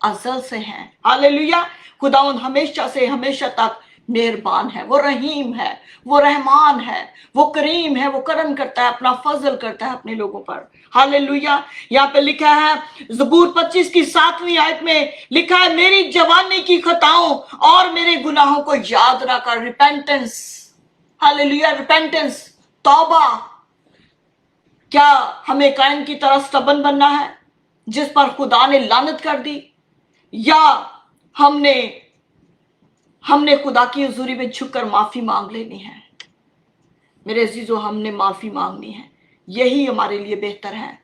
अज़ल से हैं। हालेलुया, खुदावंद हमेशा से हमेशा तक मेहरबान है। वो रहीम है, वो रहमान है, वो करीम है, वो करम करता है, अपना फजल करता है अपने लोगों पर। हालेलुया, यहाँ पे लिखा है ज़बूर 25 की 7वीं आयत में लिखा है मेरी जवानी की खताओं और मेरे गुनाहों को याद ना कर। रिपेंटेंस, हालेलुया, रिपेंटेंस, तौबा। क्या हमें कायन की तरह स्टबन बनना है जिस पर खुदा ने लानत कर दी, या हमने खुदा की हुजूरी में झुककर माफी मांग लेनी है? मेरे अजीजों, हमने माफी मांगनी है। यही हमारे लिए बेहतर है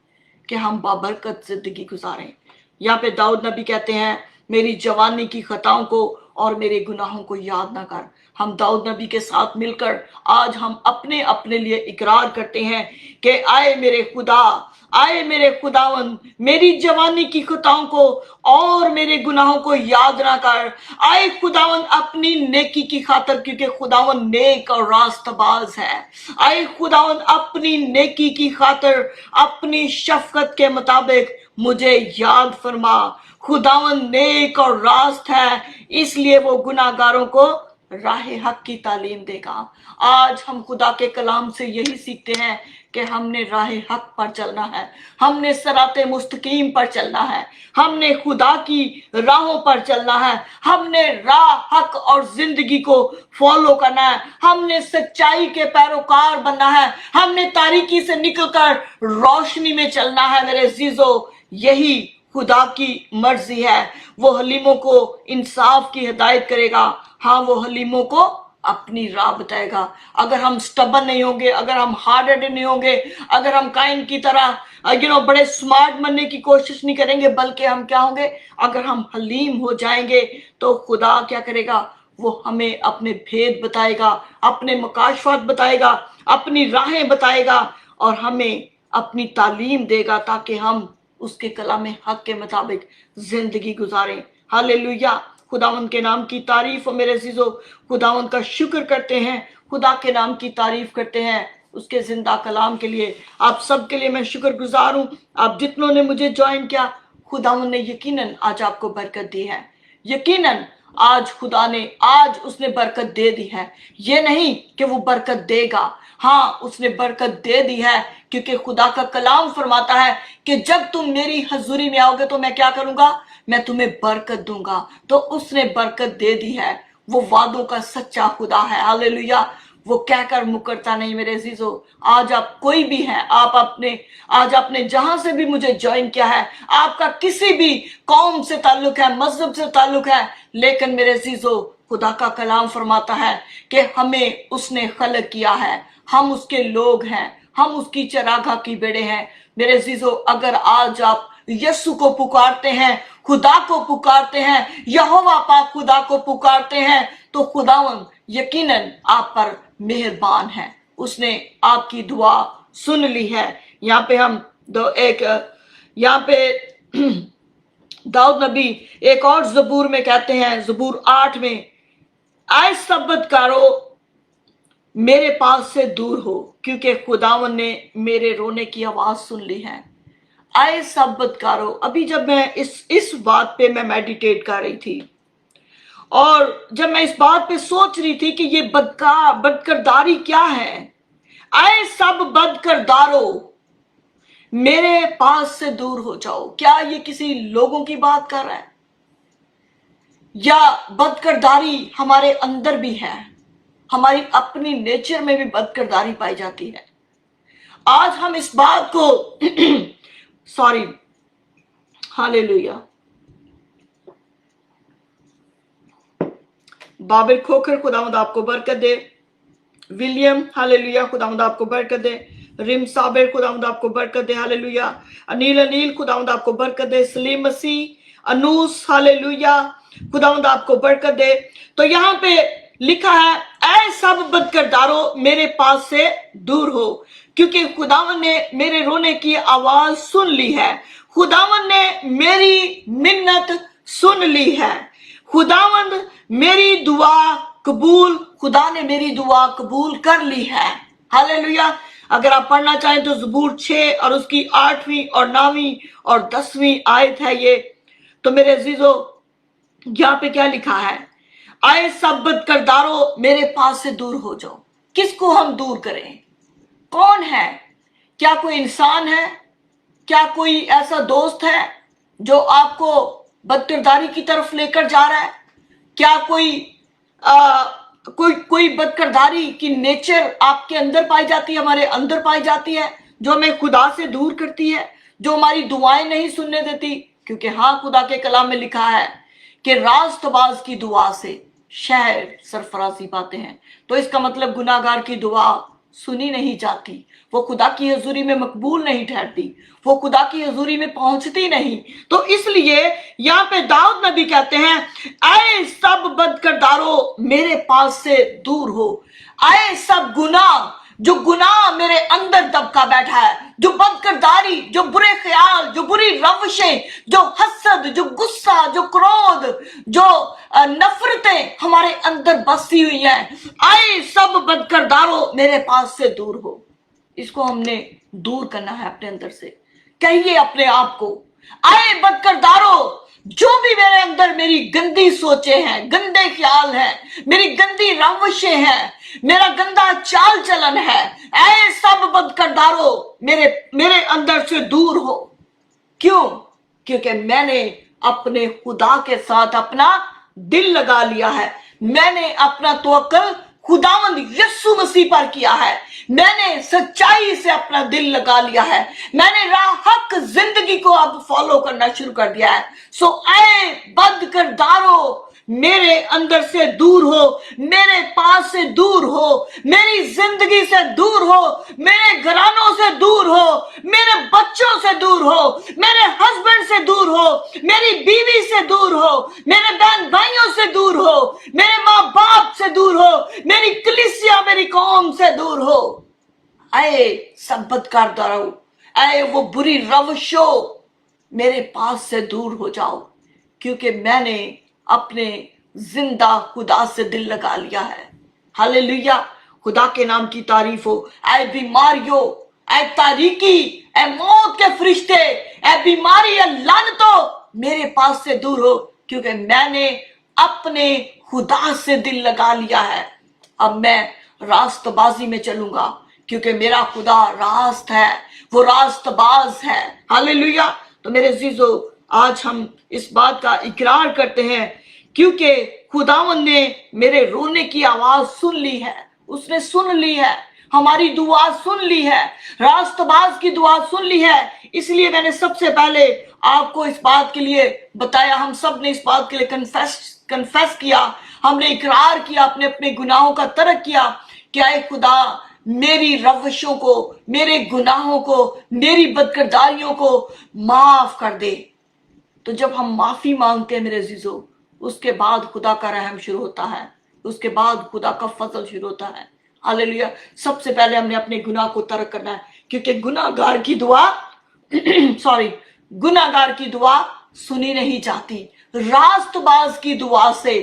कि हम बाबरकत जिंदगी गुजारें। यहाँ पे दाऊद नबी कहते हैं मेरी जवानी की खताओं को और मेरे गुनाहों को याद ना कर। हम दाऊद नबी के साथ मिलकर आज हम अपने अपने लिए इकरार करते हैं कि आए मेरे खुदा, आए मेरे खुदावन, मेरी जवानी की खताओं को और मेरे गुनाहों को याद ना कर। आए खुदावन अपनी नेकी की खातर, क्योंकि खुदावन नेक और रास्तबाज है। आए खुदावन अपनी नेकी की खातर, अपनी शफकत के मुताबिक मुझे याद फरमा। खुदावन नेक और रास्त है, इसलिए वो गुनाहगारों को राह हक की तालीम देगा। आज हम खुदा के कलाम से यही सीखते हैं कि हमने राह हक पर चलना है, हमने सराते मुस्तकीम पर चलना है, हमने खुदा की राहों पर चलना है, हमने राह हक और जिंदगी को फॉलो करना है, हमने सच्चाई के पैरोकार बनना है, हमने तारीकी से निकलकर रोशनी में चलना है। मेरे अजीजों, यही खुदा की मर्जी है। वो हलीमों को इंसाफ की हिदायत करेगा। हाँ, वो हलीमों को अपनी राह बताएगा। अगर हम स्टबन नहीं होंगे, अगर हम हार्ड हेडेड नहीं होंगे, अगर हम काइन की तरह बड़े स्मार्ट बनने की कोशिश नहीं करेंगे, बल्कि हम क्या होंगे? अगर हम हलीम हो जाएंगे तो खुदा क्या करेगा? वो हमें अपने भेद बताएगा, अपने मकाशफात बताएगा, अपनी राहें बताएगा और हमें अपनी तालीम देगा ताकि हम उसके कलाम हक के मुताबिक जिंदगी गुजारें। हालेलुया, खुदावंद के नाम की तारीफ। और मेरे अजीजों, खुदावंद का शुक्र करते हैं, खुदा के नाम की तारीफ करते हैं, उसके जिंदा कलाम के लिए। आप सब के लिए मैं शुक्रगुजार हूं। आप जितनों ने मुझे ज्वाइन किया, खुदावंद ने यकीनन आज आपको बरकत दी है। यकीनन आज खुदा ने, आज उसने बरकत दे दी है। ये नहीं कि वो बरकत देगा, हाँ उसने बरकत दे दी है, क्योंकि खुदा का कलाम फरमाता है कि जब तुम मेरी हजूरी में आओगे तो मैं क्या करूंगा? मैं तुम्हें बरकत दूंगा। तो उसने बरकत दे दी है। वो वादों का सच्चा खुदा है। हालेलुया, वो कहकर मुकरता नहीं। मेरे अजीजों, आज आप कोई भी हैं, आज आपने जहां से भी मुझे ज्वाइन किया है, आपका किसी भी कौम से ताल्लुक है, मजहब से ताल्लुक है, लेकिन मेरे अजीजों, खुदा का कलाम फरमाता है कि हमें उसने खलक किया है, हम उसके लोग हैं, हम उसकी चरागाह की बेड़े हैं। मेरे अजीजों, अगर आज आप यीशु को पुकारते हैं, खुदा को पुकारते हैं, यहोवा पाक खुदा को पुकारते हैं, तो खुदावंद यकीनन आप पर मेहरबान है, उसने आपकी दुआ सुन ली है। यहाँ पे हम यहाँ पे दाऊद नबी एक और ज़बूर में कहते हैं, ज़बूर 8 में, आए सब्बतकारो मेरे पास से दूर हो, क्योंकि खुदावन ने मेरे रोने की आवाज सुन ली है। आए सब्बतकारो, अभी जब मैं इस बात पे मैं मेडिटेट कर रही थी और जब मैं इस बात पे सोच रही थी कि ये बदकरदारी क्या है, आए सब बदकरदारो मेरे पास से दूर हो जाओ। क्या ये किसी लोगों की बात कर रहा है, या बदकरदारी हमारे अंदर भी है? हमारी अपनी नेचर में भी बदकरदारी पाई जाती है। आज हम इस बात को सॉरी, हालेलुया। बाबिल खोखर, खुदावंद आपको बरकत दे। विलियम, हालेलुया, खुदावंद आपको बरकत दे। रिम साबिर, खुदावंद आपको बरकत दे, हालेलुया। अनिल, खुदावंद आपको बरकत दे। सलीम मसीह, अनूस, हालेलुया, खुदावंद आपको बरकत दे। तो यहाँ पे लिखा है, ऐ सब बदकरदारों मेरे पास से दूर हो, क्योंकि खुदावन ने मेरे रोने की आवाज सुन ली है। खुदावन ने मेरी मिन्नत सुन ली है। खुदावंद मेरी दुआ कबूल, खुदा ने मेरी दुआ कबूल कर ली है। हालेलुया। अगर आप पढ़ना चाहें तो ज़बूर 6 और उसकी 8वीं और 9वीं और 10वीं आयत है ये। तो मेरे अजीजों, यहाँ पे क्या लिखा है, आए सब बदकरदारों मेरे पास से दूर हो जाओ। किसको हम दूर करें? कौन है? क्या कोई इंसान है? क्या कोई ऐसा दोस्त है जो आपको बदकिरदारी की तरफ लेकर जा रहा है? क्या कोई बदकिरदारी की नेचर आपके अंदर पाई जाती है, हमारे अंदर पाई जाती है, जो हमें खुदा से दूर करती है, जो हमारी दुआएं नहीं सुनने देती? क्योंकि हाँ, खुदा के कलाम में लिखा है कि रास्तबाज की दुआ से शहर सरफराजी पाते हैं। तो इसका मतलब गुनाहगार की दुआ सुनी नहीं जाती, वो खुदा की हजूरी में मकबूल नहीं ठहरती, वो खुदा की हजूरी में पहुंचती नहीं। तो इसलिए यहाँ पे दाऊद नबी कहते हैं, आए सब बदकरदारों मेरे पास से दूर हो। आए सब गुनाह, जो गुनाह मेरे अंदर दबका बैठा है, जो बदकरदारी, जो बुरे ख्याल, जो बुरी रवशें, जो हसद, जो गुस्सा, जो क्रोध, जो नफरतें हमारे अंदर बसी हुई हैं, आए सब बदकरदारों मेरे पास से दूर हो। इसको हमने दूर करना है अपने अंदर से। कहिए अपने आप को, आए बदकरदारों, जो भी मेरे अंदर मेरी गंदी सोचे हैं, गंदे ख्याल हैं, मेरी गंदी रवशें हैं, मेरा गंदा चाल चलन है, ऐ सब बदकरदारों मेरे अंदर से दूर हो। क्यों? क्योंकि मैंने अपने खुदा के साथ अपना दिल लगा लिया है। मैंने अपना तवक्कुल खुदावंद यीशु मसीह पर किया है। मैंने सच्चाई से अपना दिल लगा लिया है। मैंने राहक जिंदगी को अब फॉलो करना शुरू कर दिया है। सो ऐ बदकरदारों मेरे अंदर से दूर हो, मेरे पास से दूर हो, मेरी जिंदगी से दूर हो, मेरे घरानों से दूर हो, मेरे बच्चों से दूर हो, मेरे हस्बैंड से दूर हो, मेरी बीवी से दूर हो, मेरे बहन भाइयों से दूर हो, मेरे माँ बाप से दूर हो, मेरी कलीसिया, मेरी कौम से दूर हो। आए सब बदकरदारों, आए वो बुरी रवशों, मेरे पास से दूर हो जाओ, क्योंकि मैंने अपने जिंदा खुदा से दिल लगा लिया है। हालेलुया, खुदा के नाम की तारीफ हो। ऐ बीमारियों, ऐ तारीकी, ऐ मौत के फरिश्ते, ऐ बीमारी, ऐ लानतों, मेरे पास से दूर हो, क्योंकि मैंने अपने खुदा से दिल लगा लिया है। अब मैं रास्तबाजी में चलूंगा, क्योंकि मेरा खुदा रास्त है, वो रास्तबाज है। हालेलुया। तो मेरे अजीजों, आज हम इस बात का इकरार करते हैं, क्योंकि खुदावन ने मेरे रोने की आवाज सुन ली है। उसने सुन ली है, हमारी दुआ सुन ली है, रास्तबाज की दुआ सुन ली है। इसलिए मैंने सबसे पहले आपको इस बात के लिए बताया, हम सब ने इस बात के लिए कन्फेस किया, हमने इकरार किया, अपने अपने गुनाहों का तर्क किया कि आए खुदा मेरी रवशों को, मेरे गुनाहों को, मेरी बदकिरदारियों को माफ कर दे। तो जब हम माफी मांगते हैं मेरे अजीजों, उसके बाद खुदा का रहम शुरू होता है, उसके बाद खुदा का फजल शुरू होता है। हालेलुया। सबसे पहले हमने अपने गुनाह को तर्क करना है, क्योंकि गुनाहगार की दुआ गुनाहगार की दुआ सुनी नहीं जाती। रास्तबाज की दुआ से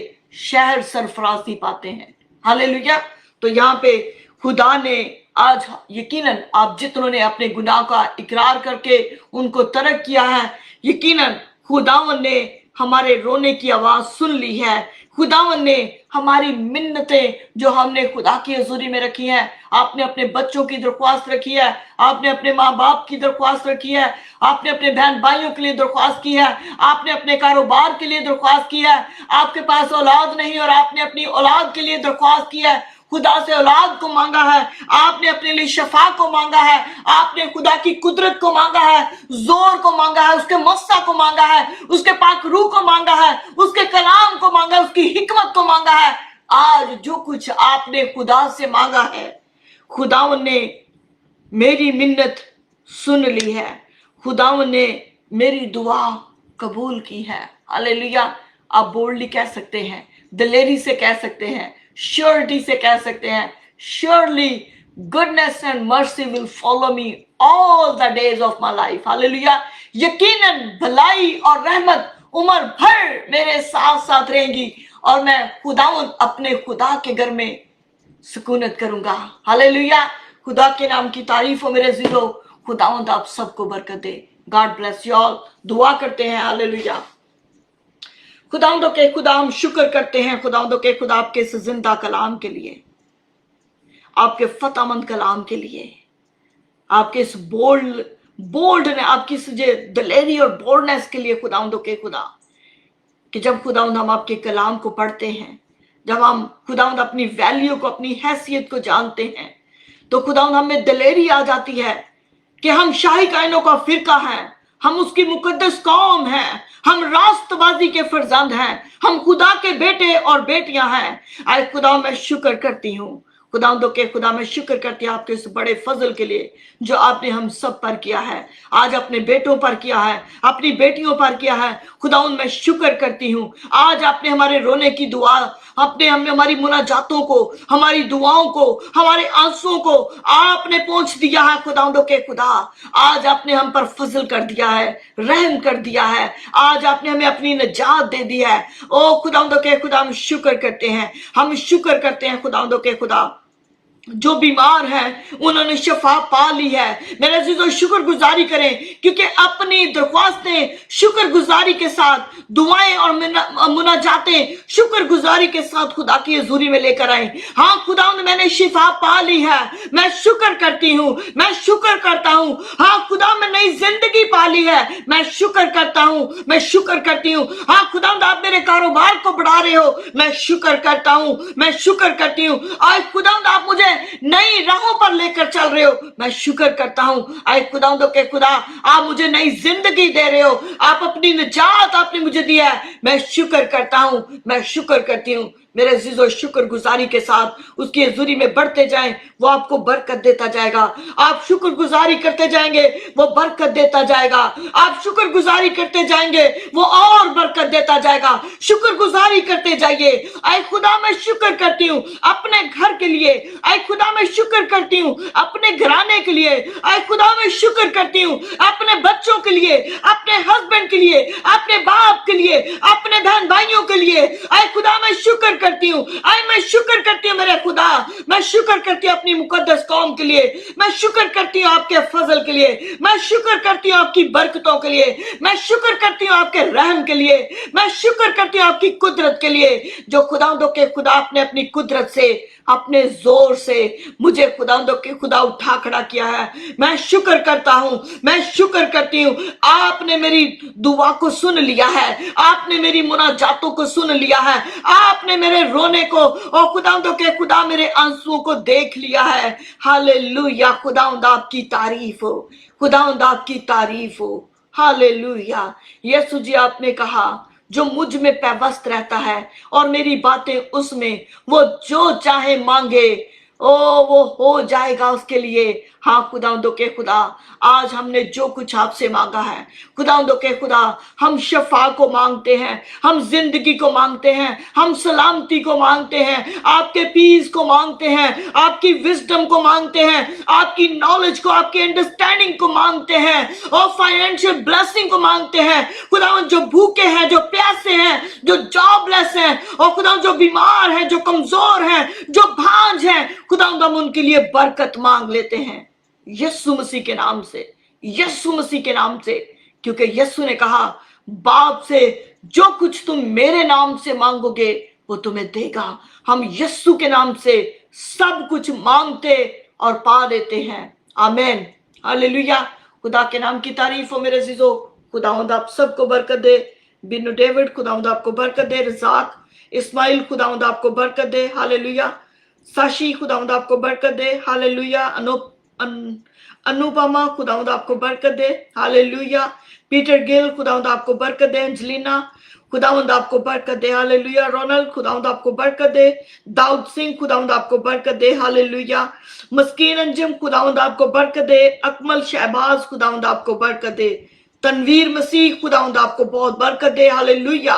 शहर सरफराजी पाते हैं। हालेलुया। तो यहाँ पे खुदा ने आज यकीनन आप जितनों ने अपने गुनाह का इकरार करके उनको तर्क किया है, यकीनन खुदावन ने हमारे रोने की आवाज सुन ली है। खुदावन ने हमारी मिन्नतें जो हमने खुदा की हजूरी में रखी हैं, आपने अपने बच्चों की दरख्वास्त रखी है, आपने अपने माँ बाप की दरख्वास्त रखी है, आपने अपने बहन भाइयों के लिए दरख्वास्त की है, आपने अपने कारोबार के लिए दरख्वास्त की है, आपके पास औलाद नहीं और आपने अपनी औलाद के लिए दरख्वास्त की है, खुदा से औलाद को मांगा है, आपने अपने लिए शफा को मांगा है, आपने खुदा की कुदरत को मांगा है, जोर को मांगा है, उसके मस्सा को मांगा है, उसके पाक रूह को मांगा है, उसके कलाम को मांगा है, उसकी हिकमत को मांगा है। आज जो कुछ आपने खुदा से मांगा है, खुदावन ने मेरी मिन्नत सुन ली है, खुदावन ने मेरी दुआ कबूल की है। हालेलुया। आप बोल्डली कह सकते हैं, दिलेरी से कह सकते हैं, श्योरिटी से कह सकते हैं, surely goodness and mercy will follow me all the days of my life. Hallelujah. यकीनन भलाई और रहमत उम्र भर मेरे साथ साथ रहेंगी और मैं अपने खुदा के घर में सुकूनत करूंगा। हालेलुया। खुदा के नाम की तारीफ हो मेरे ज़िलो। खुदावंद आप सबको बरकत दे। God bless you all. दुआ करते हैं। हालेलुया। खुदावंदों के खुदा हम शुक्र करते हैं, खुदावंदों के खुदा आपके इस जिंदा कलाम के लिए, आपके फतेहमंद कलाम के लिए, आपके इस बोल्ड ने आपकी इस दिलेरी और बोल्डनेस के लिए खुदावंदों के खुदा, कि जब खुदावंद हम आपके कलाम को पढ़ते हैं, जब हम खुदावंद अपनी वैल्यू को, अपनी हैसियत को जानते हैं, तो खुदावंद हमें दिलेरी आ जाती है कि हम शाही कायनों का फिरका है, हम उसकी मुकद्दस कौम हैं, हम रास्तबाजी के फरजंद हैं, हम खुदा के बेटे और बेटियां हैं। आए खुदा मैं शुक्र करती हूँ, खुदावंदों के खुदा मैं शुक्र करती हूँ आपके इस बड़े फजल के लिए जो आपने हम सब पर किया है, आज अपने बेटों पर किया है, अपनी बेटियों पर किया है। खुदावंद मैं शुक्र करती हूँ, आज आपने हमारे रोने की दुआ, हमारी मुनाजातों को, हमारी दुआओं को, हमारे आंसुओं को आपने पहुंच दिया है। खुदावंदों के खुदा आज आपने हम पर फजल कर दिया है, रहम कर दिया है, आज आपने हमें अपनी निजात दे दी है। ओ खुदावंदों के खुदा हम शुक्र करते हैं, हम शुक्र करते हैं खुदावंदों के खुदा। जो बीमार हैं उन्होंने शफा पा ली है। मेरे अजीजों शुक्र गुजारी करें, क्योंकि अपनी दरख्वास्तें शुक्र गुजारी के साथ, दुआएं और मुनाजातें शुक्र गुजारी के साथ खुदा की हजूरी में लेकर आए। हाँ खुदावंद मैंने शिफा पा ली है, मैं शुक्र करती हूँ, मैं शुक्र करता हूँ। हाँ खुदा मैं नई जिंदगी पा ली है, मैं शुक्र करता हूँ, मैं शुक्र करती हूँ। हाँ खुदावंद आप मेरे कारोबार को बढ़ा रहे हो, मैं शुक्र करता हूँ, मैं शुक्र करती हूँ। आज खुदावंद आप मुझे नई राहों पर लेकर चल रहे हो, मैं शुक्र करता हूं। आए खुदावंदों के खुदा आप मुझे नई जिंदगी दे रहे हो, आप अपनी निजात आपने मुझे दिया है, मैं शुक्र करता हूं, मैं शुक्र करती हूं। मेरे अजीजों शुक्र गुजारी के साथ उसकी हजूरी में बढ़ते जाएं, वो आपको बरकत देता जाएगा। आप शुक्र गुजारी करते जाएंगे, वो बरकत देता जाएगा। आप शुक्र गुजारी करते जाएंगे, वो और बरकत देता जाएगा। शुक्र गुजारी करते जाइए। आए खुदा मैं शुक्र करती हूँ अपने घर के लिए, आए खुदा मैं शुक्र करती हूँ अपने घराने के लिए, आए खुदा मैं शुक्र करती हूँ अपने बच्चों के लिए, अपने हस्बैंड के लिए, अपने बाप के लिए, अपने बहन भाइयों के लिए। आए खुदा मैं शुक्र करती हूँ, आए मैं शुक्र करती हूँ मेरे खुदा, मैं शुक्र करती हूँ अपनी मुकद्दस कौम के लिए, मैं शुक्र करती हूँ आपके फजल के लिए, मैं शुक्र करती हूँ आपकी बरकतों के लिए, मैं शुक्र करती हूँ आपके रहम के लिए, मैं शुक्र करती हूँ आपकी कुदरत के लिए, जो खुदावंदों के खुदा आपने अपनी कुदरत से, अपने जोर से मुझे खुदावंदों के खुदा उठा खड़ा किया है। मैं शुक्र करता हूँ, मैं शुक्र करती हूँ। आपने मेरी दुआ को सुन लिया है, आपने मेरी मुनाजातों को सुन लिया है, आपने मेरे रोने को और खुदावंदों के खुदा मेरे आंसुओं को देख लिया है। हालेलुया। खुदावंद आपकी तारीफ हो, खुदावंद आपकी तारीफ हो। हालेलुया। यीशु जी आपने कहा जो मुझ में पैवस्त रहता है और मेरी बातें उसमें, वो जो चाहे मांगे वो हो जाएगा उसके लिए। हाँ खुदावंदो के खुदा, आज हमने जो कुछ आपसे मांगा है खुदावंदो के खुदा, हम शफा को मांगते हैं, हम जिंदगी को मांगते हैं, हम सलामती को मांगते हैं, आपके पीस को मांगते हैं, आपकी विजडम को मांगते हैं, आपकी नॉलेज को, आपकी अंडरस्टैंडिंग को मांगते हैं, और फाइनेंशियल ब्लेसिंग को मांगते हैं। खुदावंद जो भूखे हैं, जो प्यासे हैं, जो जॉबलेस हैं, और खुदावंद जो बीमार हैं, जो कमजोर हैं, जो भांज हैं, खुदावंद हम उनके लिए बरकत मांग लेते हैं यीशु मसीह के नाम से, यीशु मसीह के नाम से। क्योंकि यीशु ने कहा, बाप से जो कुछ तुम मेरे नाम से मांगोगे वो तुम्हें देगा। हम यीशु के नाम से सब कुछ मांगते और पा लेते हैं। आमीन, हालेलुया। खुदा के नाम की तारीफ हो मेरे अजीजों। खुदावंद आप सबको बरकत दे। बिनु डेविड खुदावंद आपको बरकत दे। रज़ाक इस्माइल खुदावंद आपको बरकत दे। हालेलुया। साशी खुदावंद आपको बरकत दे। हालेलुया। अनुपमा खुदावंद आपको बरकत दे। हालेलुया। पीटर गिल खुदावंद आपको बरकत दे। अंजलिना खुदावंद आपको बरकत दे। हालेलुया। रोनल खुदावंद आपको बरकत दे। दाऊद सिंह खुदावंद आपको बरकत दे। हालेलुया। मस्कीन अंजुम खुदावंद आपको बरकत दे। अकमल शहबाज खुदावंद आपको बरकत दे। तनवीर मसीह खुदावंद आपको बहुत बरकत दे। हालेलुया।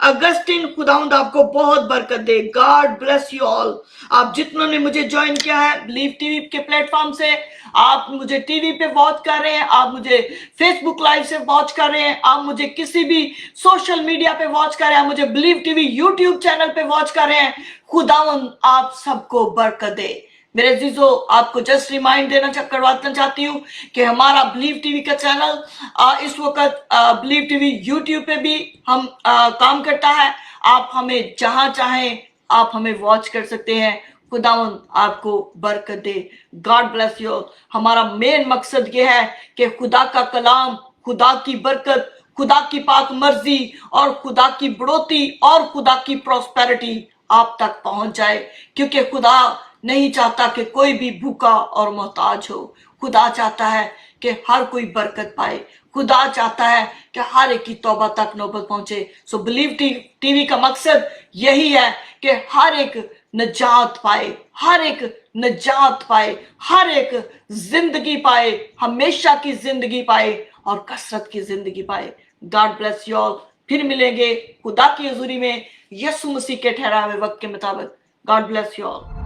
अगस्टिन खुदावंद आपको बहुत बरकत दे। God bless you all. आप जितनों ने मुझे ज्वाइन किया है बिलीव टीवी के प्लेटफॉर्म से, आप मुझे टीवी पे वॉच कर रहे हैं, आप मुझे फेसबुक लाइव से वॉच कर रहे हैं, आप मुझे किसी भी सोशल मीडिया पे वॉच कर रहे हैं, मुझे बिलीव टीवी यूट्यूब चैनल पे वॉच कर रहे हैं, खुदावंद आप सबको बरकत दे। मेरे अजीजों, आपको जस्ट रिमाइंड करवाना चाहती हूँ कि हमारा बिलीव टीवी का चैनल इस वक्त बिलीव टीवी यूट्यूब पे भी हम काम करता है। आप हमें जहां चाहें आप हमें वॉच कर सकते हैं। खुदावंद आपको बरकत दे। God bless you. हमारा मेन मकसद ये है कि खुदा का कलाम, खुदा की बरकत, खुदा की पाक मर्जी और खुदा की बढ़ोतरी और खुदा की प्रॉस्पेरिटी आप तक पहुंच जाए। क्योंकि खुदा नहीं चाहता कि कोई भी भूखा और मोहताज हो। खुदा चाहता है कि हर कोई बरकत पाए। खुदा चाहता है कि हर एक की तौबा तक नौबत पहुंचे। सो बिलीव टीवी का मकसद यही है कि हर एक नजात पाए, हर एक नजात पाए, हर एक जिंदगी पाए, हमेशा की जिंदगी पाए और कसरत की जिंदगी पाए। God bless you all. फिर मिलेंगे खुदा की हजूरी में यीशु मसीह के ठहराए हुए वक्त के मुताबिक। God bless you all.